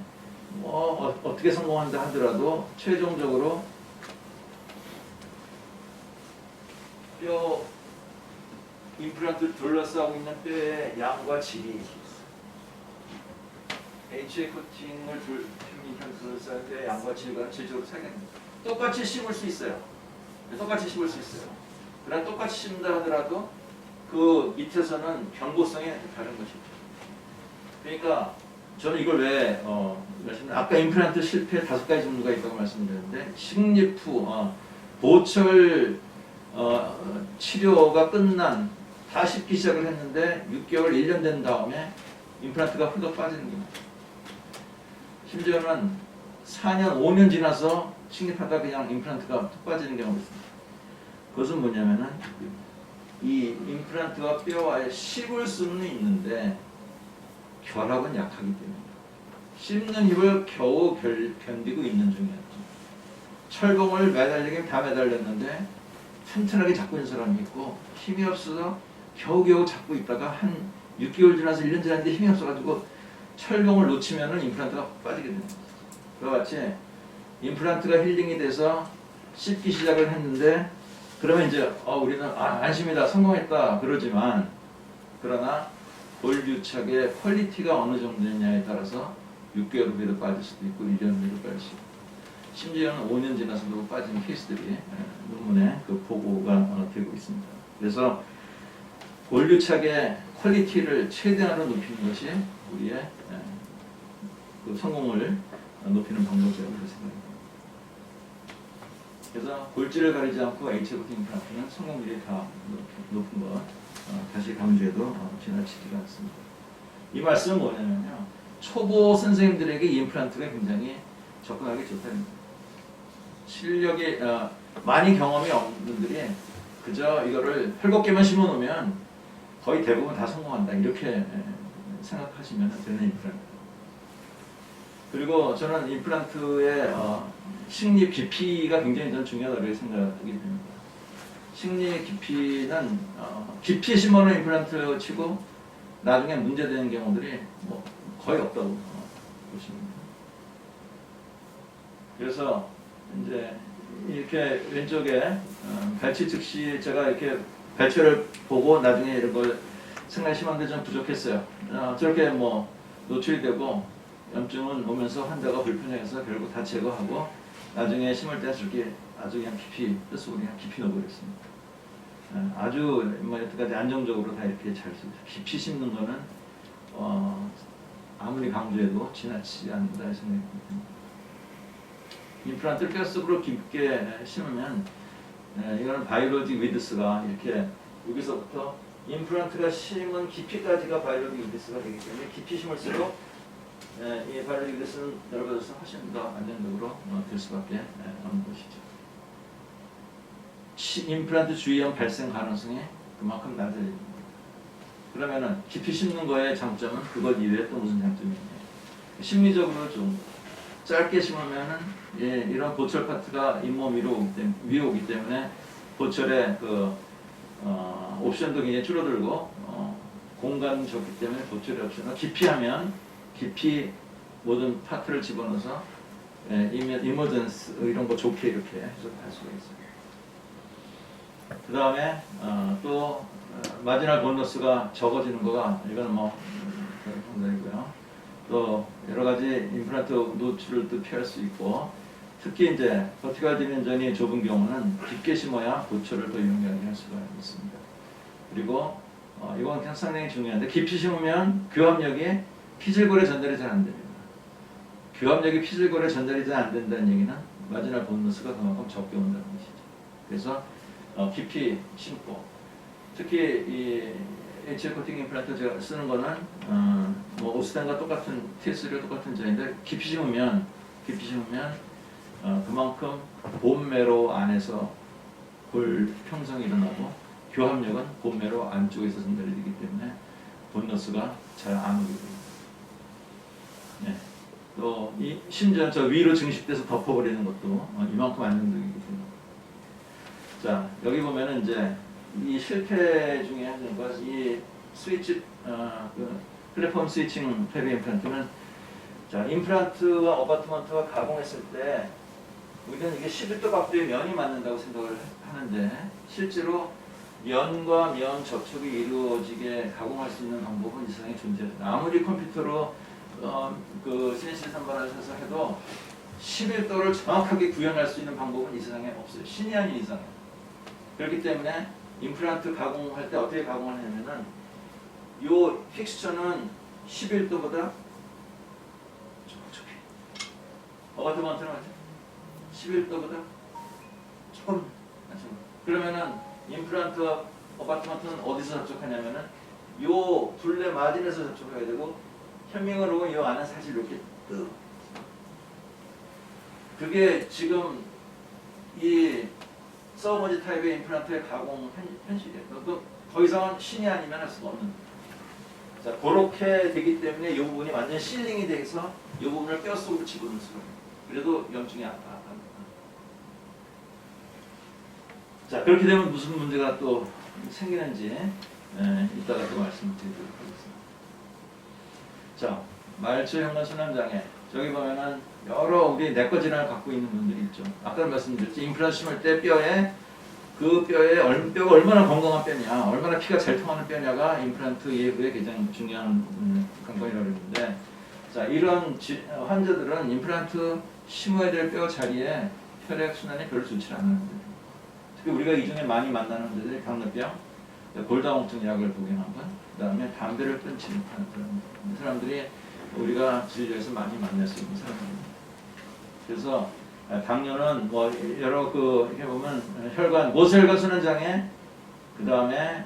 뭐 어떻게 성공한다 하더라도 최종적으로 뼈 임플란트를 둘러싸고 있는 뼈의 양과 질이 HA 코팅을 둘러싸는 뼈의 양과 질과 질적으로 차이납니다. 똑같이 심을 수 있어요. 그러나 똑같이 심다 하더라도 그 밑에서는 경고성이 다른 것이죠. 그러니까 저는 이걸 왜 아까 임플란트 실패 5가지 종류가 있다고 말씀드렸는데 식립 후 보철 치료가 끝난 다 씹기 시작을 했는데 6개월, 1년 된 다음에 임플란트가 훌쩍 빠지는 겁니다. 심지어는 4년, 5년 지나서 식립하다 그냥 임플란트가 툭 빠지는 경우가 있습니다. 그것은 뭐냐면은 이 임플란트와 뼈와의 씹을 수는 있는데 결합은 약하기 때문입니다. 씹는 힘을 겨우 견디고 있는 중이었죠. 철봉을 매달리긴 다 매달렸는데 튼튼하게 잡고 있는 사람이 있고 힘이 없어서 겨우겨우 잡고 있다가 한 6개월 지나서 1년 지났는데 힘이 없어가지고 철봉을 놓치면은 임플란트가 빠지게 됩니다. 그와 같이 임플란트가 힐링이 돼서 씹기 시작을 했는데 그러면 이제 우리는 안심이다 성공했다 그러지만 그러나 볼유착의 퀄리티가 어느 정도냐에 따라서 6개월 후에도 빠질 수도 있고 1년 후에도 빠질 수도 있고 심지어는 5년 지나서도 빠진 케이스들이 논문에 그 보고가 되고 있습니다. 그래서 볼유착의 퀄리티를 최대한으로 높이는 것이 우리의 그 성공을 높이는 방법이라고 생각합니다. 그래서 골질을 가리지 않고 HFT 임플란트는 성공률이 다 높은 것 다시 강조해도 지나치지가 않습니다. 이 말씀은 뭐냐면요. 초보 선생님들에게 이 임플란트가 굉장히 접근하기 좋다는 실력이 많이 경험이 없는 분들이 그저 이거를 7개만 심어놓으면 거의 대부분 다 성공한다 이렇게 생각하시면 되는 임플란트. 그리고 저는 임플란트의 식립 깊이가 굉장히 저는 중요하다고 생각하기 됩니다. 식립 깊이는 깊이 심어놓은 임플란트 치고 나중에 문제되는 경우들이 뭐 거의 없다고 보시면 됩니다. 그래서 이제 이렇게 왼쪽에 발치 즉시 제가 이렇게 발치를 보고 나중에 이런 걸 생각이 심한데 좀 부족했어요. 저렇게 뭐 노출이 되고 염증은 오면서 환자가 불편해서 결국 다 제거하고 나중에 심을 때 저렇게 아주 그냥 깊이 뼛속으로 그냥 깊이 넣어버렸습니다. 아주 뭐 여태까지 안정적으로 다 이렇게 잘 깊이 심는 거는 아무리 강조해도 지나치지 않는다 생각이 듭니다. 임플란트를 뼛속으로 깊게 심으면 이거는 바이오로직 위드스가 이렇게 여기서부터 임플란트가 심은 깊이까지가 바이오로직 위드스가 되기 때문에 깊이 심을수록 이 바이오로직 위드스는 넓어져서 훨씬 더 안정적으로 될 수밖에 없는 것이죠. 임플란트 주위염 발생 가능성이 그만큼 낮아집니다. 그러면은 깊이 심는 거의 장점은 그것 이외에 또 무슨 장점이 있냐? 심리적으로 좀 짧게 심으면은 이런 보철 파트가 잇몸 위로 오기 때문에 보철의 그 옵션도 굉장히 줄어들고 공간이 적기 때문에 보철의 옵션을 깊이 하면 깊이 모든 파트를 집어넣어서 이머전스 이런 거 좋게 이렇게 해석할 수가 있어요. 그 다음에 또 마지널 보너스가 적어지는 거가 이건 뭐 상당이고요. 또 여러 가지 임플란트 노출을 또 피할 수 있고 특히 이제 버티컬 디멘전이 좁은 경우는 깊게 심어야 보철을 더 용이하게 할 수가 있습니다. 그리고 이건 그냥 상당히 중요한데 깊이 심으면 교합력이 피질골에 전달이 잘 안 됩니다. 교합력이 피질골에 전달이 잘 안 된다는 얘기는 마지널 보너스가 그만큼 적게 온다는 것이죠. 그래서 깊이 심고 특히 이 HL 코팅 임플란트 제가 쓰는 거는 뭐 오스텐과 똑같은 TS3랑 똑같은 제인데 깊이 심으면 그만큼 본매로 안에서 볼 형성이 일어나고 교합력은 본매로 안쪽에서 전달이 되기 때문에 보너스가 잘 안 오게 됩니다. 네. 또 심지어 저 위로 증식돼서 덮어버리는 것도 이만큼 안정적이기 때문에. 자 여기 보면은 이제 이 실패 중에 하나가 이 스위치 그 플랫폼 스위칭 폐비 임플란트는 자 임플란트와 어바트먼트가 가공했을 때 우리는 이게 11도 각도의 면이 맞는다고 생각을 하는데 실제로 면과 면 접촉이 이루어지게 가공할 수 있는 방법은 이 세상에 존재하지 않아요. 아무리 컴퓨터로 그 CNC 선반을 사서 해도 11도를 정확하게 구현할 수 있는 방법은 이 세상에 없어요. 신이 아닌 이상에. 그렇기 때문에 임플란트 가공할 때 어떻게 가공을 하냐면은 요 픽스처는 11도보다 조금 어바트먼트는 11도보다 조금 낮은. 그러면은 임플란트와 어바트먼트는 어디서 접촉하냐면은 요 둘레 마진에서 접촉해야 되고 현명을 보면 요 안은 사실 이렇게 뜨. 그게 지금 이 서머지 타입의 임플란트의 가공 현실이에요. 더 이상은 신이 아니면 할 수가 없는. 자, 그렇게 되기 때문에 이 부분이 완전 실링이 돼서 이 부분을 뼈 속으로 집어넣을 수가 있어요. 그래도 염증이 안 나. 자, 그렇게 되면 무슨 문제가 또 생기는지 이따가 또 말씀드리도록 하겠습니다. 자, 말초 혈관 순환장애. 저기 보면은 여러 우리 내과 질환을 갖고 있는 분들이 있죠. 아까 말씀드렸죠. 임플란트 심을 때 뼈가 얼마나 건강한 뼈냐, 얼마나 피가 잘 통하는 뼈냐가 임플란트 이후에 가장 중요한 관건이라고 그러는데, 자, 이런 환자들은 임플란트 심어야 될 뼈 자리에 혈액 순환이 별로 좋지 않은데, 특히 우리가 이 중에 많이 만나는 분들이 당뇨병, 골다공증 약을 복용한 분, 그 다음에 담배를 끊지 못하는 그런 사람들이 우리가 진료에서 많이 만날 수 있는 사람입니다. 그래서 당뇨는 뭐 여러 이렇게 보면 모세혈관 순환 장애, 그 다음에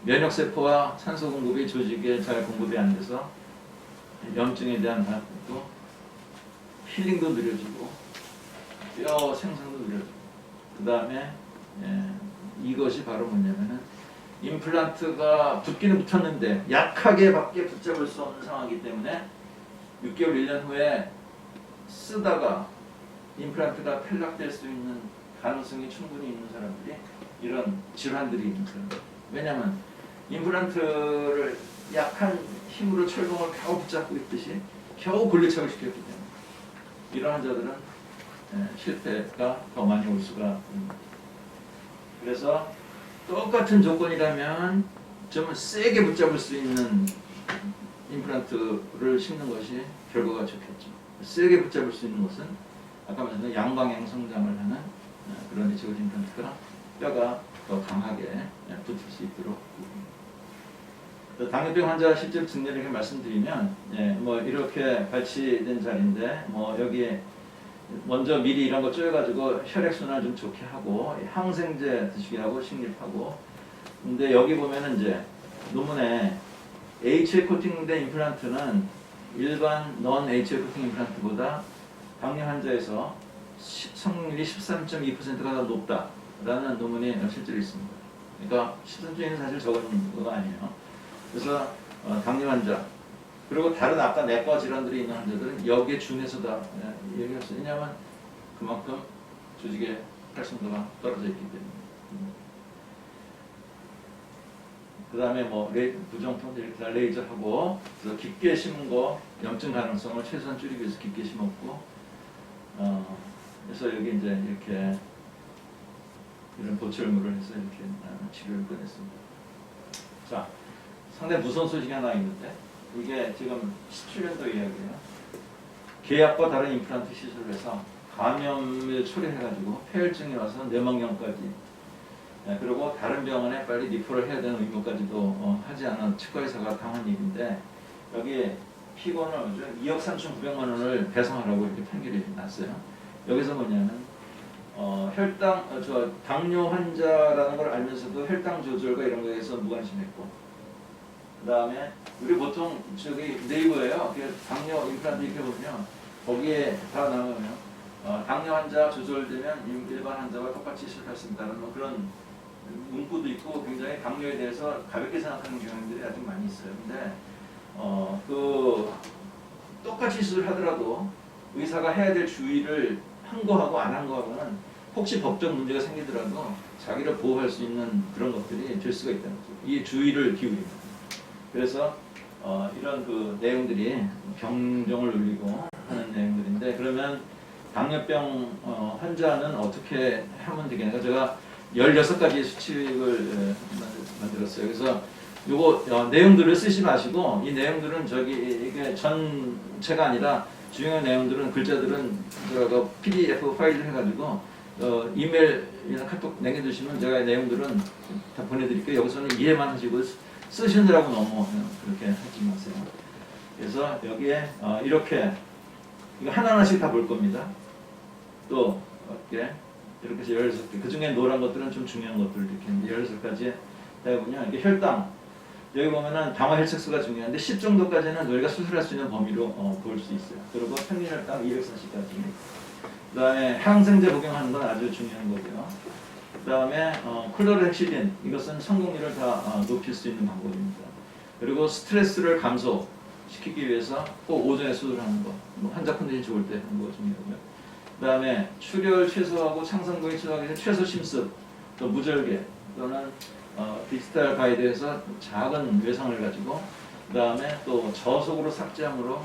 면역 세포와 산소 공급이 조직에 잘 공급이 안 돼서 염증에 대한 또 힐링도 느려지고 뼈 생성도 느려지고, 그 다음에 이것이 바로 뭐냐면은 임플란트가 붙기는 붙었는데 약하게밖에 붙잡을 수 없는 상황이기 때문에 6개월, 1년 후에 쓰다가 임플란트가 탈락될 수 있는 가능성이 충분히 있는 사람들이 이런 질환들이 있는 사람들. 왜냐하면 임플란트를 약한 힘으로 철봉을 겨우 붙잡고 있듯이 겨우 분리착을 시켰기 때문에 이런 환자들은 실패가 더 많이 올 수가 있습니다. 그래서 똑같은 조건이라면 좀 세게 붙잡을 수 있는 임플란트를 심는 것이 결과가 좋겠죠. 세게 붙잡을 수 있는 것은 아까 말씀드린 양방향 성장을 하는 그런 지금 임플란트가 뼈가 더 강하게 붙을 수 있도록. 당뇨병 환자 실제 증례를 이렇게 말씀드리면, 뭐 이렇게 발치된 자리인데, 뭐 여기에 먼저 미리 이런 거 쪼여가지고 혈액순환을 좀 좋게 하고 항생제 드시게 하고 식립하고. 근데 여기 보면은 이제 논문에 HA 코팅된 임플란트는 일반 넌 HA 코팅 임플란트보다 당뇨 환자에서 성공률이 13.2%가 더 높다라는 논문이 실제로 있습니다. 그러니까 13.2는 사실 적은 거가 아니에요. 그래서 당뇨 환자, 그리고 다른 아까 내과 질환들이 있는 환자들은 여기에 준해서 다 얘기했어요. 왜냐하면 그만큼 조직의 활성도가 떨어져 있기 때문에. 그 다음에 뭐 부정통 이렇게 다 레이저하고, 그래서 깊게 심은 거 염증 가능성을 최소한 줄이기 위해서 깊게 심었고, 그래서 여기 이제 이렇게 이런 보철물을 해서 이렇게 치료를 꺼냈습니다. 자, 상당히 무서운 소식이 하나 있는데, 이게 지금 17년도 이야기예요. 계약과 다른 임플란트 시술을 해서 감염을 초래해가지고 폐혈증이 와서 뇌망경까지, 그리고 다른 병원에 빨리 리포를 해야 되는 의무까지도 하지 않은 치과 의사가 당한 일인데, 여기 피고는 2억 3,900만 원을 배상하라고 이렇게 판결이 났어요. 여기서 뭐냐면 당뇨 환자라는 걸 알면서도 혈당 조절과 이런 거에서 무관심했고, 그 다음에 우리 보통 네이버에요. 당뇨 임플란트 이렇게 보면 거기에 다 나오면 당뇨 환자 조절되면 일반 환자와 똑같이 시술할 수 있다는 뭐 그런 문구도 있고, 굉장히 당뇨에 대해서 가볍게 생각하는 경향들이 아직 많이 있어요. 근데 똑같이 시술하더라도 의사가 해야 될 주의를 한 거하고 안 한 거하고는 혹시 법적 문제가 생기더라도 자기를 보호할 수 있는 그런 것들이 될 수가 있다는 거죠. 이 주의를 기울이는. 그래서 이런 내용들이 경종을 울리고 하는 내용들인데, 그러면 당뇨병 환자는 어떻게 하면 되겠는가? 제가 16가지의 수칙을 만들었어요. 그래서 요거 내용들을 쓰지 마시고, 이 내용들은 이게 전체가 아니라 중요한 내용들은 글자들은 제가 PDF 파일을 해가지고 이메일이나 카톡 남겨주시면 제가 내용들은 다 보내드릴게요. 여기서는 이해만 하시고 쓰시느라고 너무 그렇게 하지 마세요. 그래서 여기에 이렇게 이거 하나하나씩 다 볼 겁니다. 또 이렇게 해서 16개. 그 중에 노란 것들은 좀 중요한 것들 이렇게 16가지 해보면 이게 혈당. 여기 보면은 당화 혈색소가 중요한데 10 정도까지는 우리가 수술할 수 있는 범위로 볼 수 있어요. 그리고 평균 혈당 240까지. 그 다음에 항생제 복용하는 건 아주 중요한 거고요. 그 다음에 클로렉시딘, 이것은 성공률을 다 높일 수 있는 방법입니다. 그리고 스트레스를 감소시키기 위해서 꼭 오전에 수술하는 거, 뭐 환자 컨디션이 좋을 때 하는 거 중요하고요. 그 다음에 출혈 최소화하고 창성부위 최소화하기 위해서 최소 심습, 또 무절개 또는 디지털 가이드에서 작은 외상을 가지고 그 다음에 또 저속으로 삭제함으로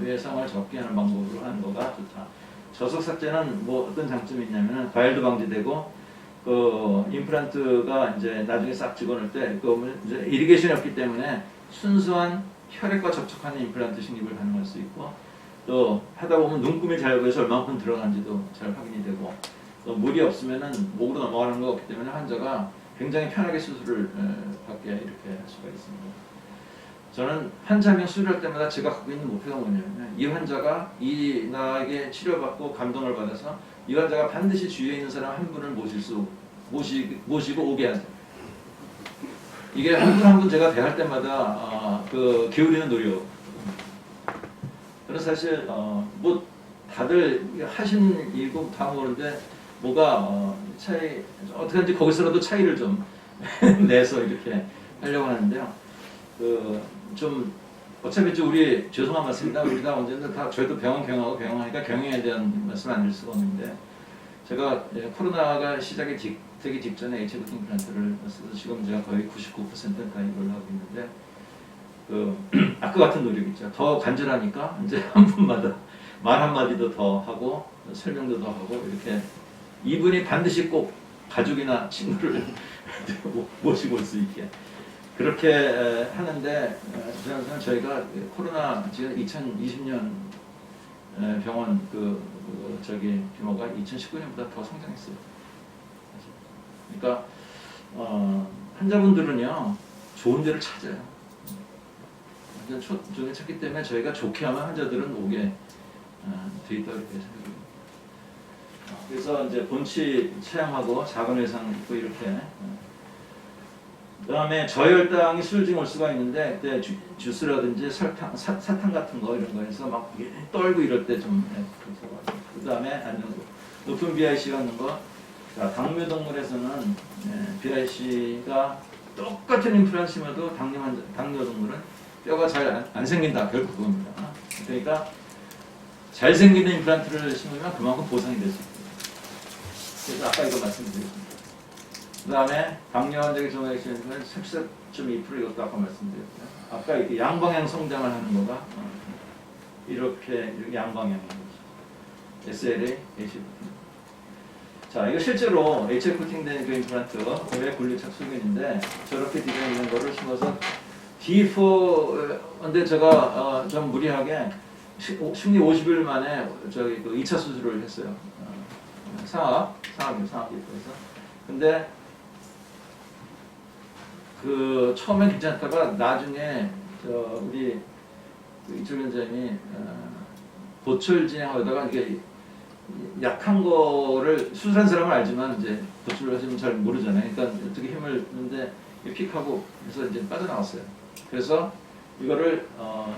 외상을 적게 하는 방법으로 하는 거가 좋다. 저속 삭제는 뭐 어떤 장점이 있냐면은 과열도 방지되고 그 임플란트가 이제 나중에 싹 집어넣을 때 그 이제 이리게이션이 없기 때문에 순수한 혈액과 접촉하는 임플란트 식립을 가능할 수 있고 또 하다 보면 눈금이 잘 보여서 얼마큼 들어간지도 잘 확인이 되고 또 물이 없으면은 목으로 넘어가는 거 없기 때문에 환자가 굉장히 편하게 수술을 받게 이렇게 할 수가 있습니다. 저는 환자 한 명 수술할 때마다 제가 갖고 있는 목표가 뭐냐면 이 환자가 나에게 치료받고 감동을 받아서 이 환자가 반드시 주위에 있는 사람 한 분을 모시고 오게 하자. 이게 한 분 한 분 제가 대할 때마다 그 기울이는 노력. 저는 사실 뭐 다들 하신 일고 다 모르는데 뭐가 차이 어떻게 하는지 거기서라도 차이를 좀 내서 이렇게 하려고 하는데요. 좀 어차피 우리 죄송한 말씀입니다. 우리 다 언제든 다 저희도 병원 경영하고 병원하니까 경영에 대한 말씀 안 드릴 수가 없는데 제가 코로나가 시작이 되기 직전에 HIV 임플란트를 써서 지금 제가 거의 99%가 이걸 하고 있는데 아까 같은 노력 있죠. 더 간절하니까 이제 한 분마다 말 한마디도 더 하고 설명도 더 하고 이렇게 이분이 반드시 꼭 가족이나 친구를 모시고 올 수 있게 그렇게 하는데 저희가 코로나 지금 2020년 병원 규모가 2019년보다 더 성장했어요. 그러니까 환자분들은요 좋은 데를 찾아요. 좋은 데 찾기 때문에 저희가 좋게 하면 환자들은 오게 돼 있다고 이렇게 생각합니다. 그래서 이제 본치 체험하고 작은 외상 있고 이렇게. 그다음에 저혈당이 술증 올 수가 있는데 그때 주스라든지 설탕, 사탕 같은 거 이런 거 해서 막 떨고 이럴 때 좀 그다음에 높은 BIC 갖는 거. 자, 당뇨동물에서는 BIC가 똑같은 임플란트 심어도 당뇨동물은 뼈가 잘 안 생긴다. 결국 그겁니다. 그러니까 잘생기는 임플란트를 심으면 그만큼 보상이 될 수 있습니다. 그래서 아까 이거 말씀드렸습니다. 그 다음에 당뇨 환자의 정액시는 14.2% 이것도 아까 말씀드렸고요. 아까 이렇게 양방향 성장을 하는 거가 이렇게 양방향이죠. SLA, HF. 자, 이거 실제로 HF 코팅된 그 임플란트, 고외 굴리착 소견인데 저렇게 디자인 있는 거를 심어서 D4, 근데 제가 좀 무리하게 심리 50일 만에 그 2차 수술을 했어요. 상하에서. 근데 처음엔 괜찮다가 나중에 우리 이철 원장님이 보철 진행하다가 이게 약한 거를 수술한 사람은 알지만 이제 보철을 하시면 잘 모르잖아요. 그러니까 어떻게 힘을 넣는데 픽하고 그래서 이제 빠져나왔어요. 그래서 이거를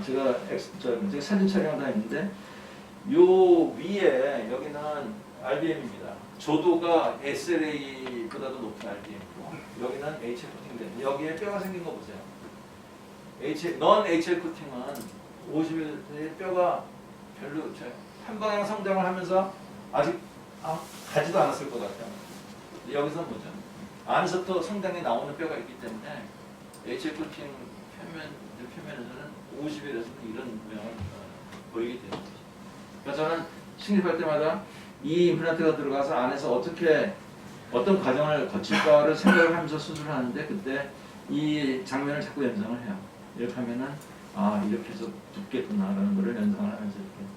제가 사진 촬영을 다 했는데 요 위에 여기는 RBM입니다. 조도가 SLA보다도 높은 RBM이고 여기는 HL 코팅된 여기에 뼈가 생긴 거 보세요. 넌 HL 코팅은 50일 뼈가 별로 한 방향 성장을 하면서 아직 가지도 않았을 것 같아요. 여기서 뭐죠? 안에서 또 성장이 나오는 뼈가 있기 때문에 HL 코팅 표면에서는 50일에서는 이런 모양을 보이게 되는 거죠. 그래서 저는 식립할 때마다 이 임플란트가 들어가서 안에서 어떤 과정을 거칠까를 생각을 하면서 수술을 하는데 그때 이 장면을 자꾸 연상을 해요. 이렇게 하면은 이렇게 해서 붓겠구나라는 거를 연상을 하면서 이렇게.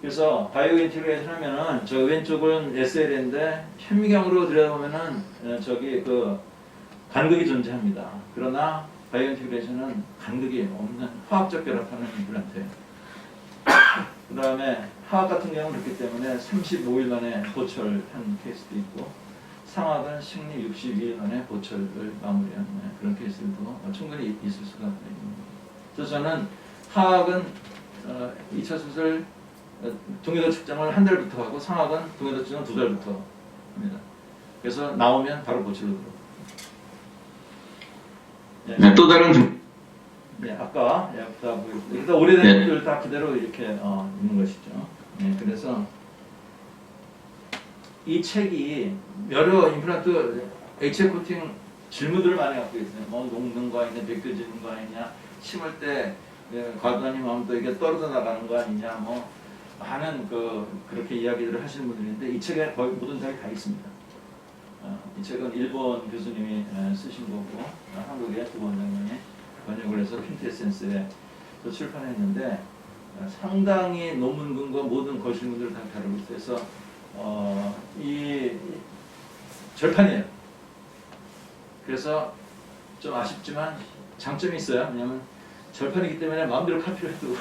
그래서 바이오 인티그레이션 하면은 저 왼쪽은 SL인데 현미경으로 들여다보면은 간극이 존재합니다. 그러나 바이오 인티그레이션은 간극이 없는 화학적 결합하는 임플란트예요. 그 다음에 하악 같은 경우는 그렇기 때문에 35일 만에 보철한 케이스도 있고 상악은 식립 62일 만에 보철을 마무리한 그런 케이스도 충분히 있을 수가 있습니다. 그래서 저는 하악은 2차 수술 동의도 측정을 한 달부터 하고 상악은 동의도 측정은 2달부터 합니다. 그래서 나오면 바로 보철로 들어갑니다. 네, 또 다른 아까 일단 오래된 것들 다 그대로 이렇게 있는 것이죠. 그래서 이 책이 여러 임플란트 HF 코팅 질문들을 많이 갖고 있어요. 뭐 녹는 거 아니냐, 벗겨지는 거 아니냐, 심을 때 과도한 힘하면 또 이게 떨어져 나가는 거 아니냐, 뭐 많은 그렇게 이야기들을 하시는 분들인데 이 책에 거의 모든 답이 다 있습니다. 이 책은 일본 교수님이 쓰신 거고 한국의 두 원장님이 번역을 해서 퀸테센스에 출판했는데 상당히 논문 근거 모든 거실문들을 다 다루고 있어서 이 절판이에요. 그래서 좀 아쉽지만 장점이 있어요. 왜냐면 절판이기 때문에 마음대로 카피를 해도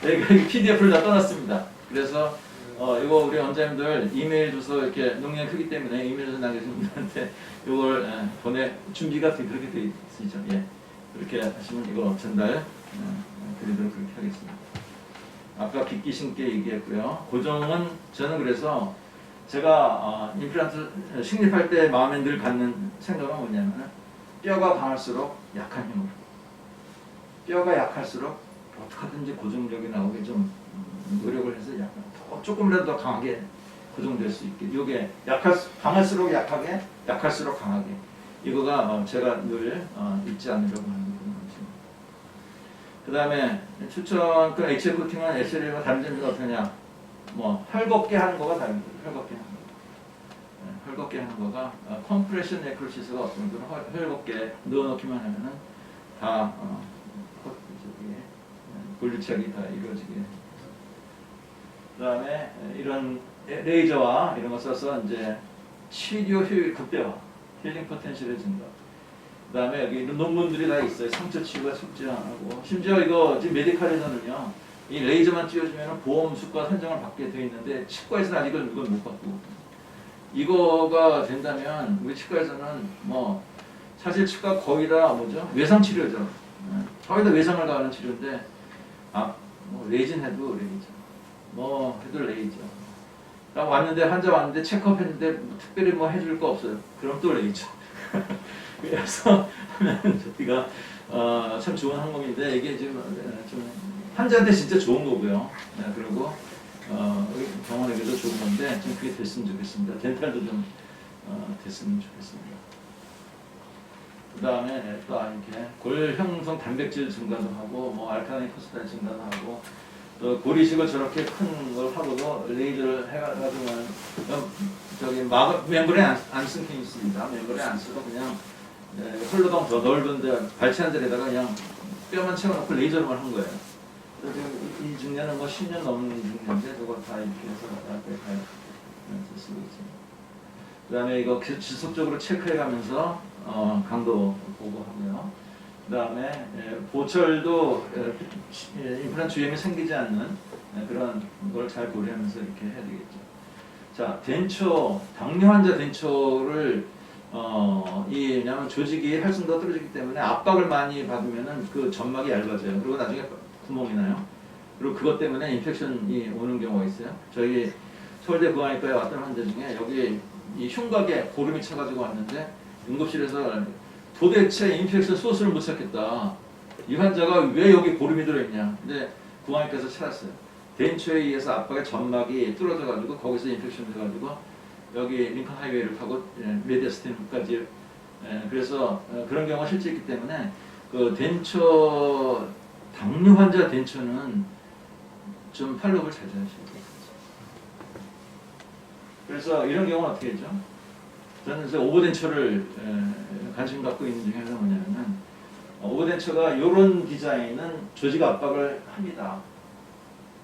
내가 PDF를 다 떠났습니다. 그래서 이거 우리 원장님들 이메일 주소 이렇게 용량이 크기 때문에 이메일 주소 남겨주신 분들한테 이걸 준비가 그렇게 돼 있으시죠. 예. 그렇게 하시면 이거 전달 드리도록 그렇게 하겠습니다. 아까 빗기 신게 얘기했고요. 고정은 저는 그래서 제가 임플란트 식립할 때 마음에 늘 갖는 생각은 뭐냐면 뼈가 강할수록 약한 힘으로, 뼈가 약할수록 어떻게든지 고정력이 나오게 좀 노력을 해서 약간 조금이라도 더 강하게 고정될 수 있게, 이게 강할수록 약하게, 약할수록 강하게, 이거가 제가 늘 잊지 않으려고 하는 그런 것입니다. 그 다음에 추천 그 HF 코팅은 SLA가 다른 점이 어떠냐, 뭐 헐겁게 하는 거가 다릅니다. 헐겁게 하는 거. 헐겁게 하는 거가 컴프레션 네크로시스가 어떤 건 헐겁게 넣어놓기만 하면은 다 분리착이 다 이루어지게. 그 다음에 이런 레이저와 이런 거 써서 이제 치료 효율 극대화, 힐링 포텐셜의 증가. 그 다음에 여기 이런 논문들이 다 있어요. 상처 치유가 속지하고, 심지어 이거 지금 메디칼에서는요, 이 레이저만 띄워주면 보험 수가 선정을 받게 되어 있는데 치과에서는 아직은 이걸 못 받고, 이거가 된다면 우리 치과에서는 뭐 사실 치과 거의 다 뭐죠? 외상 치료죠. 거의 다 외상을 가하는 치료인데 뭐 레이진 해도 레이저, 뭐 해도 레이저. 딱 왔는데 환자 왔는데 체크업했는데 뭐 특별히 뭐 해줄 거 없어요. 그럼 또 레이저. 그래서 하면 저희가 참 좋은 항목인데 이게 지금 좀 환자한테 진짜 좋은 거고요. 그리고 병원에게도 좋은 건데 좀 그게 됐으면 좋겠습니다. 덴탈도 좀 됐으면 좋겠습니다. 그 다음에 또 이렇게 골 형성 단백질 증가도 하고, 뭐 알카닌 포스페트 증가도 하고, 또 고리식을 저렇게 큰 걸 하고도 레이저를 해가지고는 저기 멤브레인 안 쓴 게 있습니다. 멤브레인 안 쓰고 그냥 홀로동 더 넓은데 발치한 데다가 그냥 뼈만 채워놓고 레이저로만 한 거예요. 그래서 이 중년은 뭐 10년 넘는 중년인데 그걸 다 이렇게 해서 앞에 다 쓰고 있습니다. 그 다음에 이거 지속적으로 체크해가면서 강도 보고 하고요. 그 다음에 보철도 임플란트 주염이 생기지 않는 그런 걸 잘 고려하면서 이렇게 해야 되겠죠. 자, 덴초, 당뇨 환자 덴초를 왜냐하면 조직이 활성도가 떨어지기 때문에 압박을 많이 받으면은 그 점막이 얇아져요. 그리고 나중에 구멍이 나요. 그리고 그것 때문에 인펙션이 오는 경우가 있어요. 저희 서울대 부안외과에 왔던 환자 중에 여기 이 흉곽에 고름이 차가지고 왔는데 응급실에서 도대체 인펙션 소스를 못 찾겠다. 이 환자가 왜 여기 고름이 들어있냐. 근데 부안외과에서 찾았어요. 덴초에 의해서 압박의 점막이 뚫어져가지고 거기서 인펙션 돼가지고 여기 링컨 하이웨이를 타고 메디아스틴까지. 그래서 그런 경우가 실제 있기 때문에 그 덴초 당뇨 환자 덴초는 좀 팔로우를 잘 하셔야 돼요. 그래서 이런 경우는 어떻게 했죠? 저는 이제 오버덴처를 관심 갖고 있는 중에 하나가 뭐냐면 오버덴처가 이런 디자인은 조직 압박을 합니다.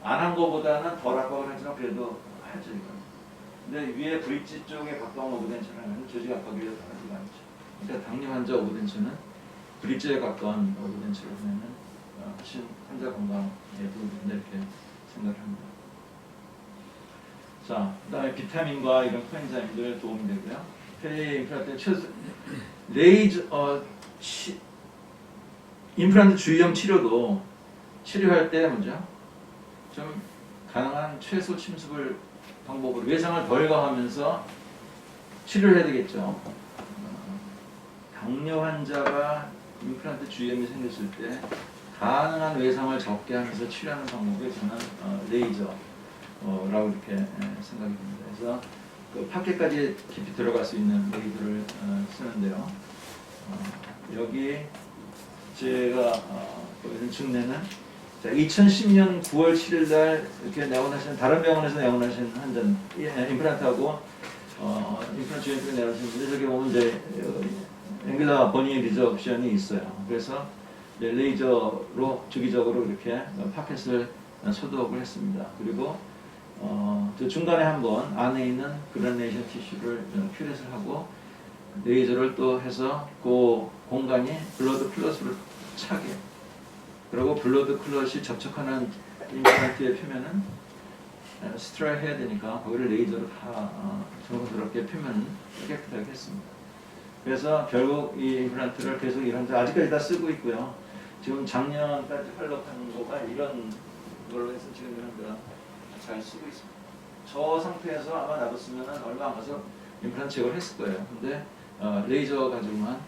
안 한 거보다는 덜 압박을 하지만 그래도 하죠. 근데 위에 브릿지 쪽에 가까운 오버덴처를 하면 조직 압박이 덜하지가 않죠. 그러니까 당뇨 환자 오버덴처는 브릿지에 가까운 오버덴처를 하면 훨씬 환자 건강에 도움이 된다 이렇게 생각을 합니다. 자, 그 다음에 비타민과 이런 코엔자임들 도움이 되고요. 폐 임플란트 레이저 임플란트 주위염 치료도 치료할 때 먼저 좀 가능한 최소 침습을 방법으로 외상을 덜 가하면서 치료를 해야 되겠죠. 당뇨 환자가 임플란트 주위염이 생겼을 때 가능한 외상을 적게 하면서 치료하는 방법이 저는 레이저. 라고 이렇게 생각이 듭니다. 그래서 그 파켓까지 깊이 들어갈 수 있는 레이저를 쓰는데요. 여기 제가 보이는 증례는 자, 2010년 9월 7일 날 이렇게 내원하신 다른 병원에서 내원하신 환자 임플란트하고 임플란트 주인분이 내원하신 분들 저기 보면 이제 앵글라 버니 리저옵션이 있어요. 그래서 이제 레이저로 주기적으로 이렇게 파켓을 소독을 했습니다. 그리고 저 중간에 한번 안에 있는 그라네이션 티슈를 큐렛을 하고 레이저를 또 해서 그 공간이 블러드 클롯으로 차게, 그리고 블러드 클롯이 접촉하는 임플란트의 표면은 스트라이 해야 되니까 거기를 레이저로 다 정성스럽게 표면을 깨끗하게 했습니다. 그래서 결국 이 임플란트를 계속 이런 아직까지 다 쓰고 있고요. 지금 작년까지 활력하는 거가 이런 걸로 해서 지금 이런 거 잘 쓰고 있습니다. 저 상태에서 아마 놔뒀으면 얼마 안 가서 임플란트 제거를 했을 거예요. 근데 레이저 가지고만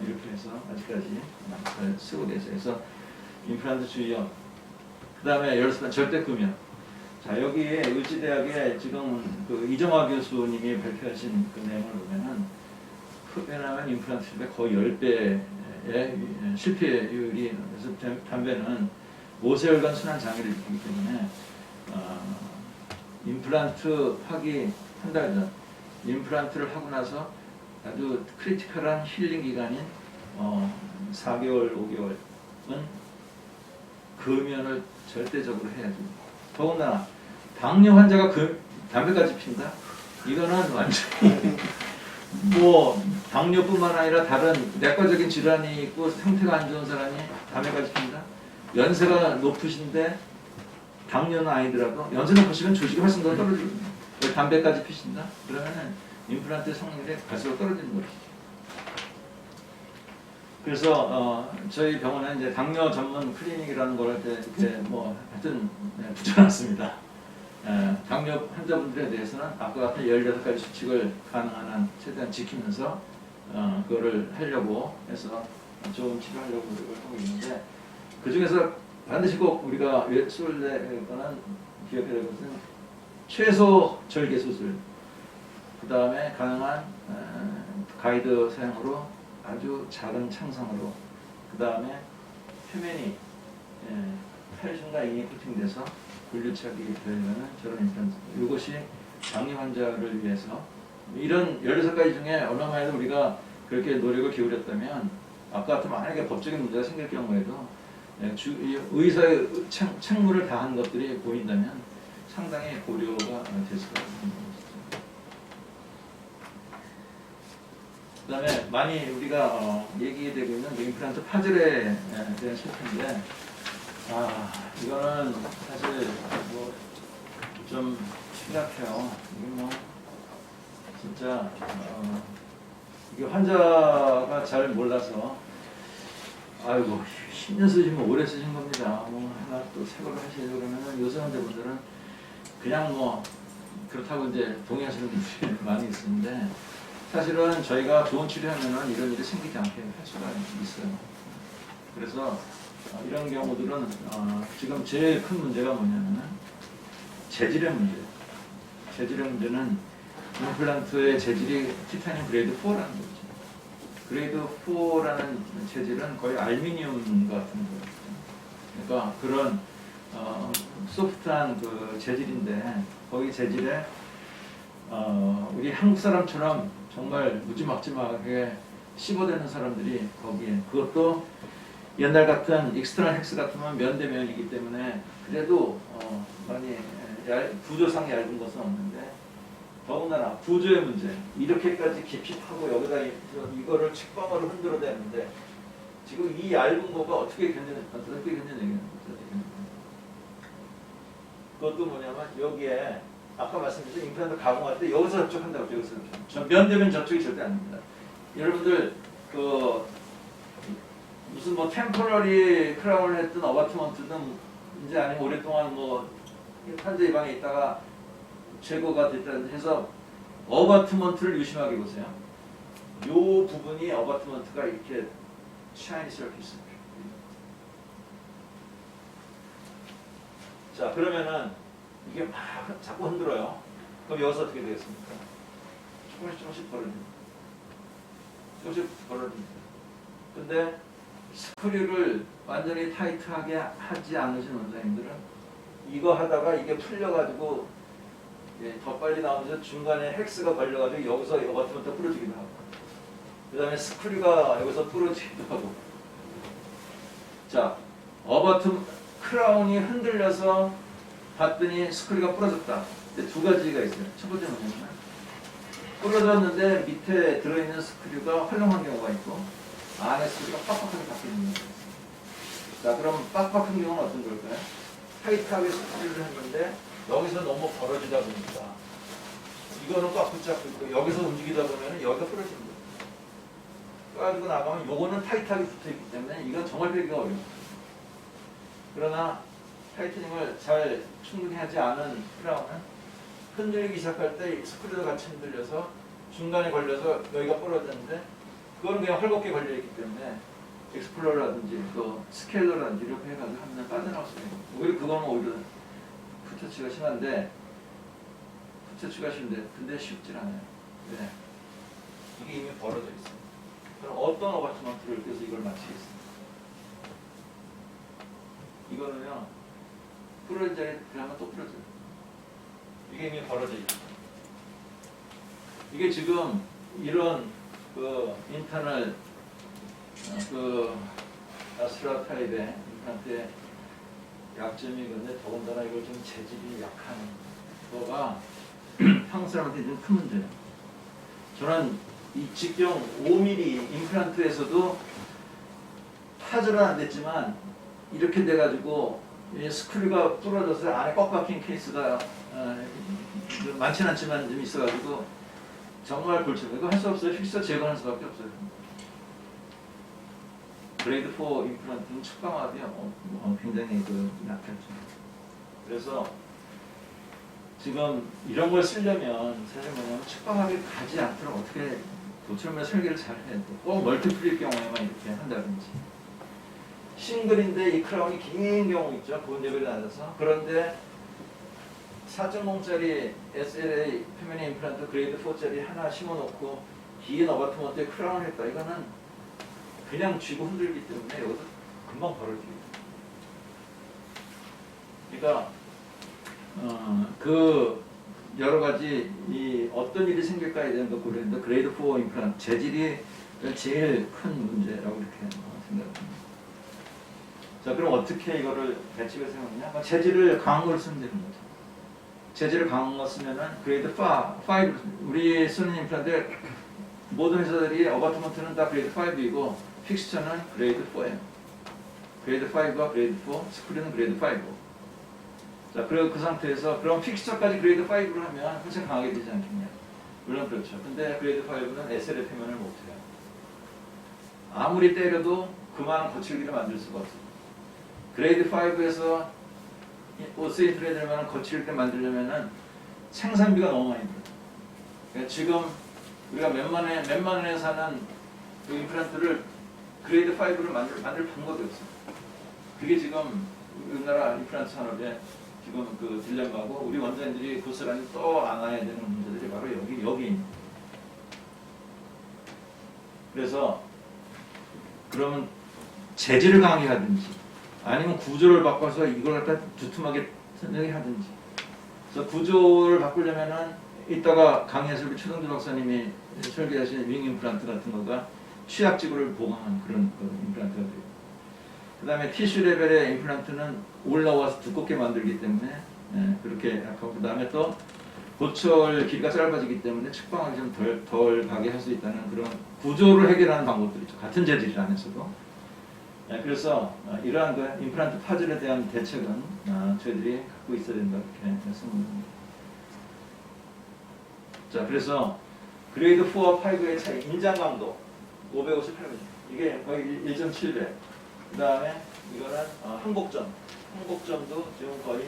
이렇게 해서 아직까지 잘 쓰고 계세요. 그래서 임플란트 주의염, 그 다음에 열쇠 절대 금연. 자, 여기에 의지대학에 지금 그 이정화 교수님이 발표하신 그 내용을 보면은 흡연하면 임플란트 실패 거의 10배의 실패율이, 그래서 담배는 모세혈관 순환 장애를 일으키기 때문에 임플란트 하기 한 달 전, 임플란트를 하고 나서 아주 크리티컬한 힐링 기간인 4개월, 5개월은 금연을 절대적으로 해야죠. 더군다나 당뇨 환자가 담배까지 핀다? 이거는 완전히 뭐 당뇨뿐만 아니라 다른 내과적인 질환이 있고 상태가 안 좋은 사람이 담배까지 핀다? 연세가 높으신데 당뇨는 아니더라도 연세 높으시면 조직이 훨씬 더 떨어지거든요. 왜 담배까지 피신다? 그러면은 임플란트 성능이 갈수록 떨어지는 거죠. 그래서 저희 병원은 이제 당뇨 전문 클리닉이라는 걸 할 때 이렇게 뭐 하여튼 붙여놨습니다. 당뇨 환자분들에 대해서는 아까 같은 16가지 수칙을 가능한 한 최대한 지키면서 그거를 하려고 해서 좋은 치료하려고 노력을 하고 있는데, 그 중에서 반드시 꼭 우리가 수술될 거는 기억해야 될 것은 최소 절개 수술, 그 다음에 가능한 가이드 사용으로 아주 작은 창상으로, 그 다음에 표면이 칼슘과 인이 코팅돼서 분류착이 되려면 저런 임플란트, 이것이 당뇨 환자를 위해서 이런 16가지 중에 얼마만해도 우리가 그렇게 노력을 기울였다면 아까 같은 만약에 법적인 문제가 생길 경우에도 의사의 책무를 다한 것들이 보인다면 상당히 고려가 될 수가 있는 것이죠. 그 다음에 많이 우리가 얘기되고 있는 임플란트 파절에 대한 실패인데, 이거는 사실 뭐 좀 심각해요. 이게 뭐 진짜 이게 환자가 잘 몰라서 아이고 10년 쓰시면 오래 쓰신 겁니다. 뭐 하나 또 새 걸로 하시려고 그러면은 요새 환자분들은 그냥 뭐 그렇다고 이제 동의하시는 분들이 많이 있는데, 사실은 저희가 좋은 치료하면은 이런 일이 생기지 않게 할 수가 있어요. 그래서 이런 경우들은 지금 제일 큰 문제가 뭐냐면은 재질의 문제예요. 재질의 문제는 임플란트의 재질이 티타늄 그레이드 4라는 거죠. 그레이드 4라는 재질은 거의 알루미늄 같은 거예요. 그러니까 그런 소프트한 그 재질인데, 거기 재질에 우리 한국 사람처럼 정말 무지막지막하게 씹어대는 사람들이 거기에, 그것도 옛날 같은 익스트라 헥스 같으면 면대면이기 때문에 그래도 많이 구조상 얇은 것은 없는데, 더군다나 구조의 문제, 이렇게까지 깊이 파고 여기다 이거를 측방으로 흔들어대는데 지금 이 얇은 거가 어떻게 견디는 얘기는 그것도 뭐냐면 여기에 아까 말씀드린 임플란트 가공할 때 여기서 접촉한다고, 여기서 접촉. 면대면 접촉이 절대 아닙니다. 여러분들 그 무슨 뭐 템포러리 크라운을 했든 어바트먼트든 이제 아니면 오랫동안 뭐 환자 입안에 있다가 제거가 됐다 해서 어바트먼트를 유심하게 보세요. 요 부분이 어바트먼트가 이렇게 샤이니 서피스. 자, 그러면은 이게 막 자꾸 흔들어요. 그럼 여기서 어떻게 되겠습니까? 조금씩 벌어집니다. 조금씩 벌어집니다. 근데 스크류를 완전히 타이트하게 하지 않으신 원장님들은 이거 하다가 이게 풀려가지고 더 빨리 나오면서 중간에 헥스가 걸려가지고 여기서 어버트먼트 부러지기도 하고 그 다음에 스크류가 여기서 부러지기도 하고 자 어버트 크라운이 흔들려서 봤더니 스크류가 부러졌다. 근데 두 가지가 있어요. 첫 번째 뭐냐면 부러졌는데 밑에 들어있는 스크류가 활용한 경우가 있고 안에 스크류가 빡빡하게 박혀있는 경우가 있어요. 자 그럼 빡빡한 경우는 어떤 걸까요? 타이트하게 스크류를 했는데 여기서 너무 벌어지다 보니까 이거는 꽉 붙잡고 있고 여기서 움직이다 보면 여기가 부러지는 거예요. 가지고 나가면 요거는 타이트하게 붙어있기 때문에 이건 정말 빼기가 어려워요. 그러나 타이트닝을 잘 충분히 하지 않은 크라운은 흔들리기 시작할 때 스크류도 같이 흔들려서 중간에 걸려서 여기가 부러졌는데 그거는 그냥 헐겁게 걸려있기 때문에 익스플로러라든지 또 스케일러라든지 이렇게 해가지고 하면 빠져나올 수가 있고 오히려 그거는 오히려 부처치가 심한데 부처치가 심한데 근데 쉽질 않아요. 왜? 이게 이미 벌어져 있어요. 그럼 어떤 어바트먼트를 껴서 이걸 맞추겠습니까? 이거는요 부러진 자리에 들어가면 또 부러져요. 이게 이미 벌어져 있죠. 이게 지금 이런 그 인터널 그 아스트라 타입의 임플란트의 약점이 근데 더군다나 이걸 좀 재질이 약한 거가 한국 사람한테 좀 큰 문제예요. 저는 이 직경 5mm 임플란트에서도 파절은 안 됐지만 이렇게 돼가지고 스크류가 부러져서 안에 꽉 박힌 케이스가 많지는 않지만 좀 있어가지고 정말 골치고 이거 할 수 없어요. 픽서 제거할 수밖에 없어요. 그레이드 4 임플란트는 측방압이 굉장히 약했죠. 그래서 지금 이런 걸 쓰려면 사실 뭐냐면 측방압이 가지 않도록 어떻게 도처럼 설계를 잘 해야 돼. 꼭 멀티플립 경우에만 이렇게 한다든지. 싱글인데 이 크라운이 긴 경우 있죠. 보온 레벨이 낮아서. 그런데 4.0짜리 SLA 표면 임플란트 그레이드 4짜리 하나 심어놓고 긴 어바트먼트에 크라운을 했다. 이거는 그냥 쥐고 흔들기 때문에 여기서 금방 벌어집니다. 그러니까 그 여러 가지 이 어떤 일이 생길까에 대한 거 고려했는데 그레이드 4 임플란트 재질이 제일 큰 문제라고 이렇게 생각합니다. 자 그럼 어떻게 이거를 배치해서 해놓냐? 재질을 강한 걸 쓰면 되는 거죠. 재질을 강한 거 쓰면은 그레이드 5 우리 쓰는 임플란트 모든 회사들이 어바트먼트는 다 그레이드 5이고 픽스처는 그레이드 4예요. 그레이드 5와 그레이드 4, 스크류는 그레이드 5. 자, 그리고 그 상태에서 그럼 픽스처까지 그레이드 5를 하면 훨씬 강하게 되지 않겠냐? 물론 그렇죠. 근데 그레이드 5는 SL의 표면을 못해요. 아무리 때려도 그만한 거칠기를 만들 수가 없어요. 그레이드 5에서 오스에 들어야 될 만한 거칠게 만들려면은 생산비가 너무 많이 들어요. 그러니까 지금 우리가 몇만 원에 사는 그 임플란트를 그레이드 5를 만들 방법이 없어요. 그게 지금 우리나라 임플란트 산업에 지금 그 딜레마고 우리 원장님들이 고스란히 또 안아야 되는 문제들이 바로 여기입니다. 그래서 그러면 재질을 강하게 하든지 아니면 구조를 바꿔서 이걸 갖다 두툼하게 하든지. 그래서 구조를 바꾸려면은 이따가 강의에서 우리 최동주 박사님이 설계하신 윙 임플란트 같은 거가 취약지구를 보강한 그런 임플란트가 돼요. 그 다음에 티슈 레벨의 임플란트는 올라와서 두껍게 만들기 때문에 그렇게 약하고 그 다음에 또 고철 길이가 짧아지기 때문에 측방을 좀 덜 가게 할 수 있다는 그런 구조를 해결하는 방법들이 있죠. 같은 재질 안에서도. 그래서 이러한 그 임플란트 파절에 대한 대책은 저희들이 갖고 있어야 된다 이렇게 말씀드립니다. 자, 그래서 그레이드 4와 5의 차이, 인장 강도 558mm. 이게 거의 1.7배. 그 다음에 이거는 항복점도 지금 거의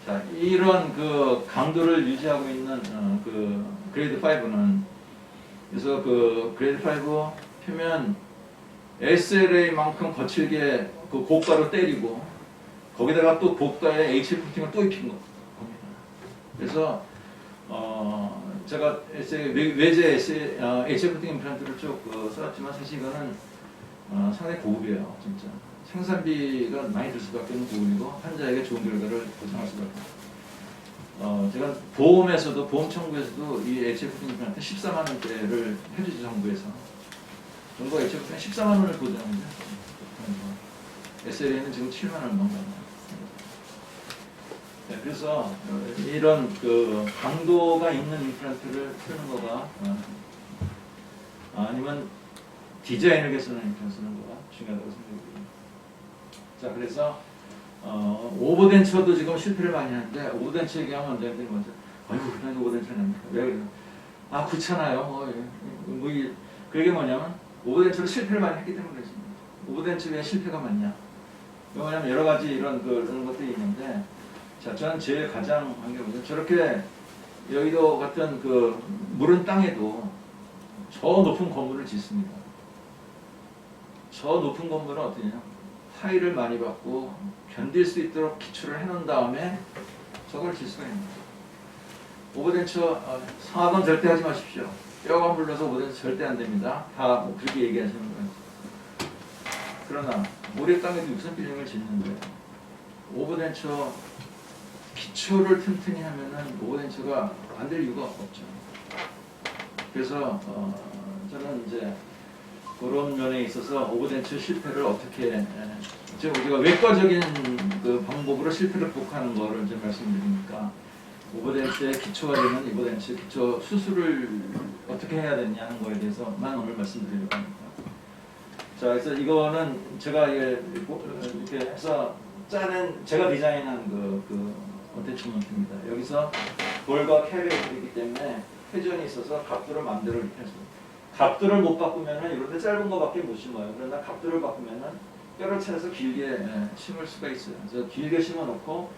자, 이런 그 강도를 유지하고 있는 그 그레이드 5는 그래서 그 그레이드 5 표면 SLA만큼 거칠게 그 고가로 때리고 거기다가 또 고가의 HF 코팅을 또 입힌 겁니다. 그래서 제가 외제 HF 코팅 임플란트를 쭉 써왔지만 사실 이거는 상당히 고급이에요. 진짜 생산비가 많이 들 수밖에 없는 고급이고 환자에게 좋은 결과를 보장할 수밖에 없어요. 제가 보험에서도 보험 청구에서도 이 HF 코팅 임플란트 14만 원대를 해주지 정부에서 정부가 HF 코팅 14만 원을 보장합니다. SLA는 지금 7만 원 넘어요. 네, 그래서 이런 그 강도가 있는 임플란트를 쓰는 거가 아니면 디자인을 개선하는 임플란트 쓰는 거가 중요하다고 생각합니다. 자, 그래서 오버덴처도 지금 실패를 많이 하는데 오버덴처 얘기하면 원장님들이 먼저 아이고 그냥 오버덴처 납니까? 왜 그래요? 아 그렇잖아요. 그게 뭐냐면 오버덴처로 실패를 많이 했기 때문에 그렇습니다. 오버덴처 왜 실패가 많냐? 왜냐면 여러 가지 이런 그런 것들이 있는데 자, 저는 제일 가장 한 게 뭐죠? 저렇게 여의도 같은 그 물은 땅에도 저 높은 건물을 짓습니다. 저 높은 건물은 어떠냐? 타일을 많이 받고 견딜 수 있도록 기초를 해놓은 다음에 저걸 질 수가 있는 거예요. 오버덴처 상하건 절대 하지 마십시오. 뼈가 물러서 오버덴처 절대 안 됩니다. 다 뭐 그렇게 얘기하시는 거예요. 그러나 모래 땅에도 육선 빌딩을 짓는데 오버덴처 기초를 튼튼히 하면은 오버덴처가 안 될 이유가 없죠. 그래서 저는 이제 그런 면에 있어서 오버덴처 실패를 어떻게 우리가 외과적인 그 방법으로 실패를 극복하는 거를 좀 말씀드리니까 오버덴처의 기초가 되는 오버덴처 기초 수술을 어떻게 해야 되냐는 거에 대해서만 오늘 말씀드리려고 합니다. 자, 그래서 이거는 제가 이렇게 해서 짜낸 제가 디자인한 그 어태치먼트입니다. 여기서 볼과 캡이 있기 때문에 회전이 있어서 각도를 마음대로 이렇게 할 수 있어요. 각도를 못 바꾸면은 이런데 짧은 거밖에 못 심어요. 그러나 각도를 바꾸면은 뼈를 차려서 길게 심을 수가 있어요. 그래서 길게 심어놓고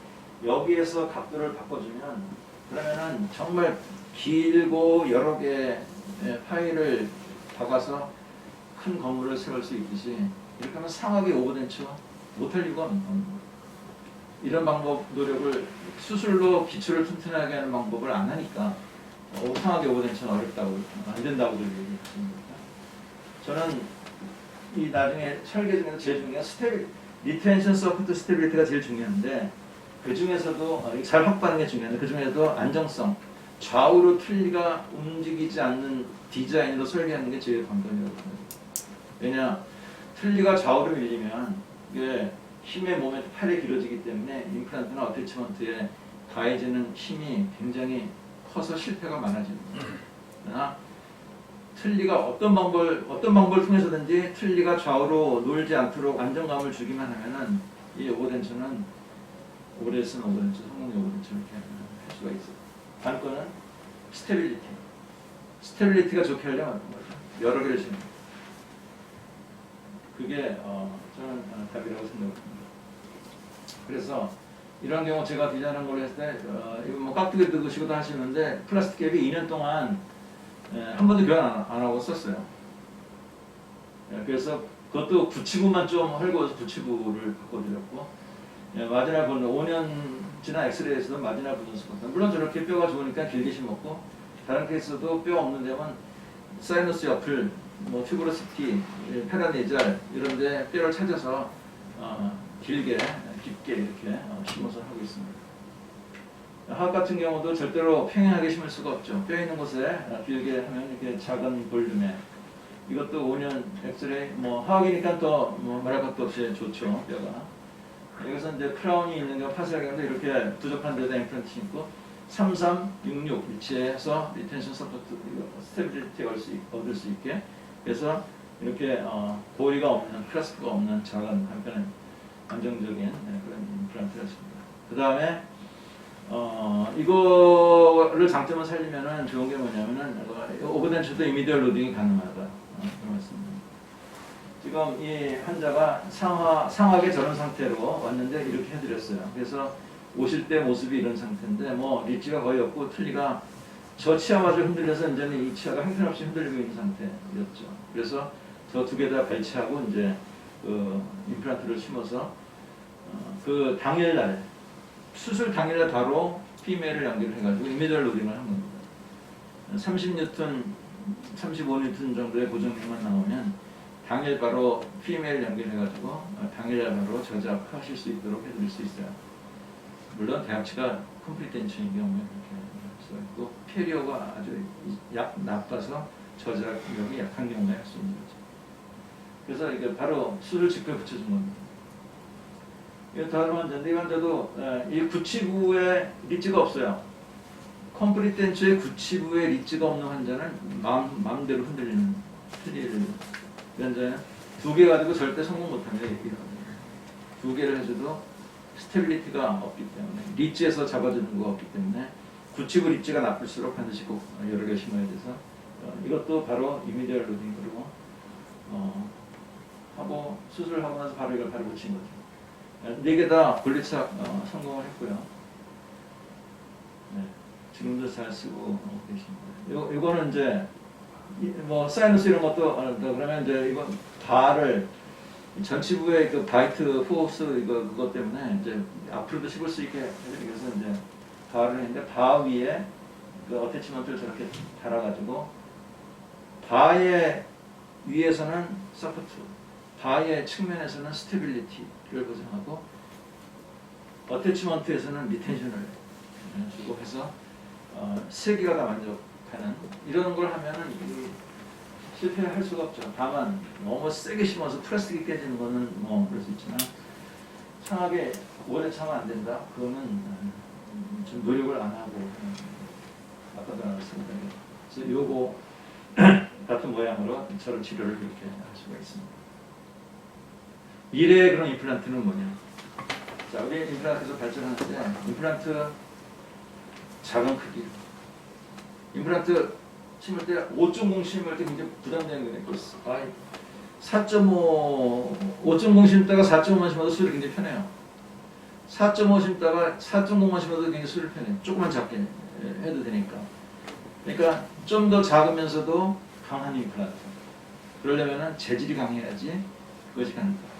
여기에서 각도를 바꿔주면 그러면은 정말 길고 여러 개의 파일을 박아서 큰 건물을 세울 수 있듯이 이렇게 하면 상하게 오버덴처 못할 이유가 없는 거예요. 이런 방법 노력을 수술로 기초를 튼튼하게 하는 방법을 안 하니까 상하게 오버덴처는 어렵다고 안 된다고 얘기했습니다. 저는 이 나중에 설계 중에서 제일 중요한 리텐션 서포트 스테빌리티가 제일 중요한데 그 중에서도 잘 확보하는 게 중요한데 그 중에서도 안정성, 좌우로 틀니가 움직이지 않는 디자인으로 설계하는 게 제일 관건이라고 생각합니다. 왜냐 틀니가 좌우로 밀리면 이게 힘의 몸에 팔이 길어지기 때문에 임플란트나 어태치먼트에 가해지는 힘이 굉장히 커서 실패가 많아집니다. 그러나 틀니가 어떤 방법을 통해서든지 틀니가 좌우로 놀지 않도록 안정감을 주기만 하면은 이 오버덴처는 오래 쓴 오버덴처, 성공의 오버덴처 이렇게 할 수가 있어요. 관건은 스테빌리티. 스테빌리티가 좋게 하려면 어떤 거죠? 여러 개를 심는 거죠. 그게 저는 답이라고 생각합니다. 그래서 이런 경우 제가 디자인한 걸 했을 때 이거 뭐 깍두기 뜯으시고도 하시는데 플라스틱 캡이 2년 동안 한 번도 교환 안 하고 썼어요. 그래서 그것도 붙이부만 좀 헐거워서 붙이부를 바꿔드렸고 마지막 부분 5년 지난 엑스레이에서도 마지막 부분 쓰거든요. 물론 저렇게 뼈가 좋으니까 길게 심었고 다른 케이스도 뼈 없는 데면 사이너스 옆을 뭐 튜브로시티, 페라네잘 이런데 뼈를 찾아서 길게 깊게 이렇게 심어서 하고 있습니다. 하악 같은 경우도 절대로 평행하게 심을 수가 없죠. 뼈 있는 곳에 길게 하면 이렇게 작은 볼륨에 이것도 5년 엑스레이 뭐 하악이니까 또 뭐 말할 것도 없이 좋죠 뼈가. 여기서 이제 크라운이 있는 경우 파스라기 하는데 이렇게 부족한 데다 임플란트 심고 3366 위치에서 리텐션 서포트 스테빌리티 얻을 수 있게 그래서 이렇게 고리가 없는 클래스프가 없는 작은 한편의 안정적인 그런 임플란트를 했습니다. 그 다음에 이거를 장점을 살리면은 좋은 게 뭐냐면은 오버덴처도 이미디얼 로딩이 가능하다. 그런 말씀입니다. 지금 이 환자가 상하게 저런 상태로 왔는데 이렇게 해드렸어요. 그래서 오실 때 모습이 이런 상태인데 뭐 리치가 거의 없고 틀니가 저 치아마저 흔들려서 이제는 이 치아가 형편없이 흔들리고 있는 상태였죠. 그래서 저 두 개 다 배치하고 이제 임플란트를 심어서 그 당일날 수술 당일날 바로 피메를 연결해가지고 이미디얼 로딩을 한 겁니다. 30뉴턴, 35뉴턴 정도의 고정력만 나오면 당일 바로 피메를 연결해가지고 당일날 바로 저작하실 수 있도록 해드릴 수 있어요. 물론 대학치가 컴플리트 텐션인 경우에 그렇게 할 수가 있고 페리어가 아주 나빠서 저작력이 약한 경우에 할 수 있는 거죠. 그래서 이게 바로 수술 직후에 붙여준 겁니다. 이 다른 환자인데 이 환자도 이 구치부에 리치가 없어요. 컴플리트 텐션의 구치부에 리치가 없는 환자는 마음대로 흔들리는 트릴 환자는 2개 가지고 절대 성공 못합니다. 두 개를 해줘도 스테빌리티가 없기 때문에 리치에서 잡아주는 거 없기 때문에 구치부 리치가 나쁠수록 반드시 꼭 여러 개 심어야 돼서 이것도 바로 이미디얼 로딩으로 하고 수술하고 나서 바로 이걸 바로 붙인 거죠. 4개 다 분리착 성공을 했고요. 네, 지금도 잘 쓰고 계십니다. 이거는 이제 뭐 사이너스 이런 것도 그러면 이제 이건 바를 전치부의 그 바이트 포스 그것 때문에 이제 앞으로도 씹을 수 있게 해서 이제 바를 했는데 바 위에 그 어태치먼트를 저렇게 달아가지고 바의 위에서는 서포트, 바의 측면에서는 스테빌리티를 보장하고 어태치먼트에서는 리텐션을 주고 해서 3개가 다 만족하는 이런 걸 하면은 실패할 수가 없죠. 다만 너무 세게 심어서 플라스틱이 깨지는 거는 뭐 그럴 수 있지만 창하게 오래 참으면 안 된다. 그거는 좀 노력을 안 하고 아까도 나왔습니다. 그래서 요거 같은 모양으로 저런 치료를 이렇게 할 수가 있습니다. 미래의 그런 임플란트는 뭐냐? 자, 우리 임플란트에서 발전하는데 임플란트 작은 크기. 임플란트 심을 때 5.0 심을 때 굉장히 부담되는 거예요. 4.5, 5.0 심다가 4.5만 심어도 수율이 굉장히 편해요. 4.5 심다가 4.0만 심어도 굉장히 수율이 편해요. 조금만 작게 해도 되니까. 그러니까 좀 더 작으면서도 강한 임플란트. 그러려면 재질이 강해야지 그것이 가능합니다.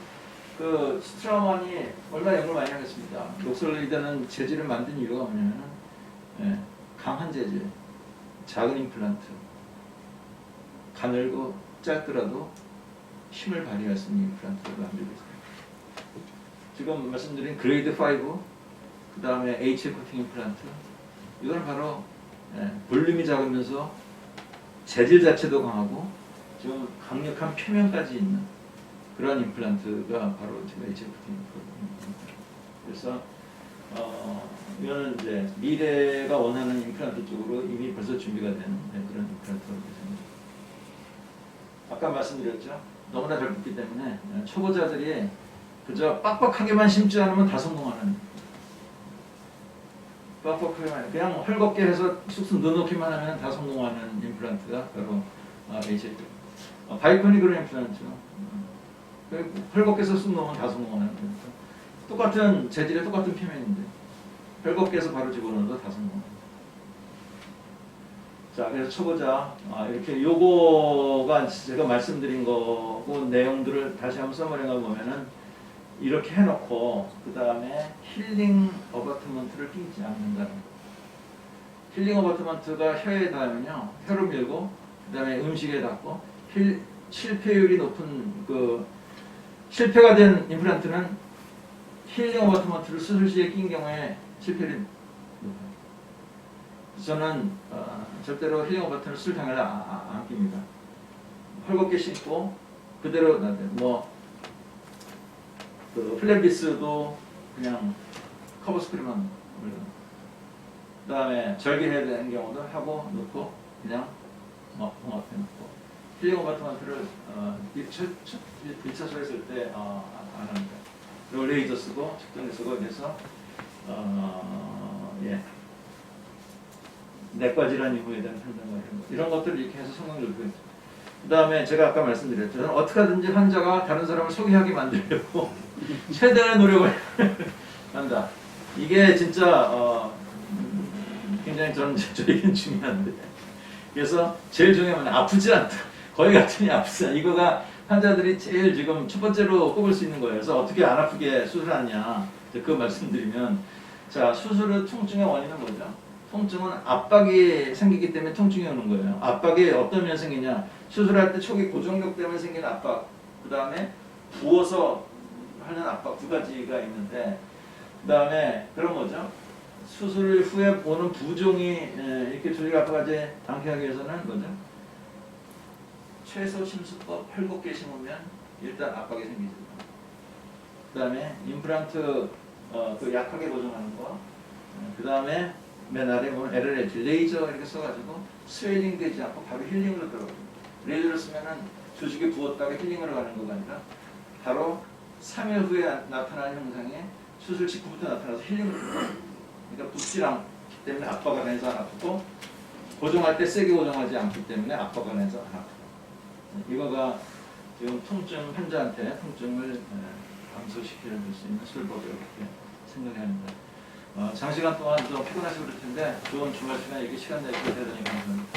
그 스트라우만이 얼마나 연구를 많이 하겠습니다. 록슬리드는 재질을 만든 이유가 뭐냐면 강한 재질. 작은 임플란트, 가늘고 짧더라도 힘을 발휘할 수 있는 임플란트를 만들고 있습니다. 지금 말씀드린 그레이드 5, 그 다음에 HA 코팅 임플란트, 이거는 바로 볼륨이 작으면서 재질 자체도 강하고 좀 강력한 표면까지 있는 그런 임플란트가 바로 지금 HA 코팅 임플란트입니다. 그래서 이거는 이제 미래가 원하는 임플란트 쪽으로 이미 벌써 준비가 된 그런 임플란트라고 생각합니다. 아까 말씀드렸죠. 너무나 잘 붙기 때문에 초보자들이 그저 빡빡하게만 심지 않으면 다 성공하는. 빡빡하게만 그냥 헐겁게 해서 쑥쑥 넣어놓기만 하면 다 성공하는 임플란트가 바로 HA. 바이코니 그런 임플란트. 헐겁게 해서 쑥 넣으면 다 성공하는 임플란트. 똑같은 재질의 똑같은 표면인데 헐겁게 해서 바로 집어넣어도 다 성공합니다. 자, 그래서 초보자 이렇게 요거가 제가 말씀드린 거고 내용들을 다시 한번 써머리가 보면은 이렇게 해놓고 그 다음에 힐링 어바트먼트를 끼지 않는다는 거. 힐링 어바트먼트가 혀에 닿으면요 혀를 밀고 그 다음에 음식에 닿고 실패율이 높은 그 실패가 된 임플란트는 힐링 어바트먼트를 수술 시에 낀 경우에 실패율이 높아요. 저는 절대로 힐링 어바트를 수술 당일 안 낍니다. 헐겁게 씻고 그대로 그 플랫비스도 그냥 커버 스크린만 올려. 그 다음에 절개해야 되는 경우도 하고 넣고 그냥 봉합해 놓고 힐링 어바트먼트를 1차 수술했을 때 안 합니다. 그리고 레이저 쓰고 측정기 쓰고 해서 내과 질환 이후에 대한 판단과 이런 것들을 이렇게 해서 성공률을 높여요. 그 다음에 제가 아까 말씀드렸죠. 저는 어떻게 하든지 환자가 다른 사람을 소개하게 만들려고 최대한의 노력을 한다. 이게 진짜 굉장히 저에게는 중요한데. 그래서 제일 중요한 건 아프지 않다. 거의 같으니 아프지 않다. 이거가 환자들이 제일 지금 첫 번째로 꼽을 수 있는 거예요. 그래서 어떻게 안 아프게 수술하냐 이제 그 말씀드리면 자 수술의 통증의 원인은 뭐죠? 통증은 압박이 생기기 때문에 통증이 오는 거예요. 압박이 어떤 면 생기냐? 수술할 때 초기 고정력 때문에 생기는 압박, 그 다음에 부어서 하는 압박 두 가지가 있는데, 그 다음에 그런 거죠. 수술 후에 오는 부종이 이렇게 조직 압박하지 않게 하기 위해서는 뭐죠? 최소 심수법 혈곡계 심으면 일단 압박이 생기죠. 그 다음에 임플란트 그 약하게 고정하는 거, 그 다음에 맨 아래 보면 LLH 레이저 이렇게 써가지고 스웨링 되지 않고 바로 힐링으로 들어가요. 레이저를 쓰면은 조직이 부었다가 힐링으로 가는 거가 아니라 바로 3일 후에 나타나는 현상이 수술 직후부터 나타나서 힐링으로 들어가요. 그러니까 붓질 않기 때문에 압박 안에서 안 아프고 고정할 때 세게 고정하지 않기 때문에 압박 안에서 안 아프고, 이거가 지금 통증 환자한테 통증을 감소시킬 수 있는 수술법이라고 이렇게 생각해야 합니다. 장시간 동안 좀 피곤하시고 그럴 텐데 좋은 주말 시간에 이렇게 시간 내주셔서 대단히 감사합니다.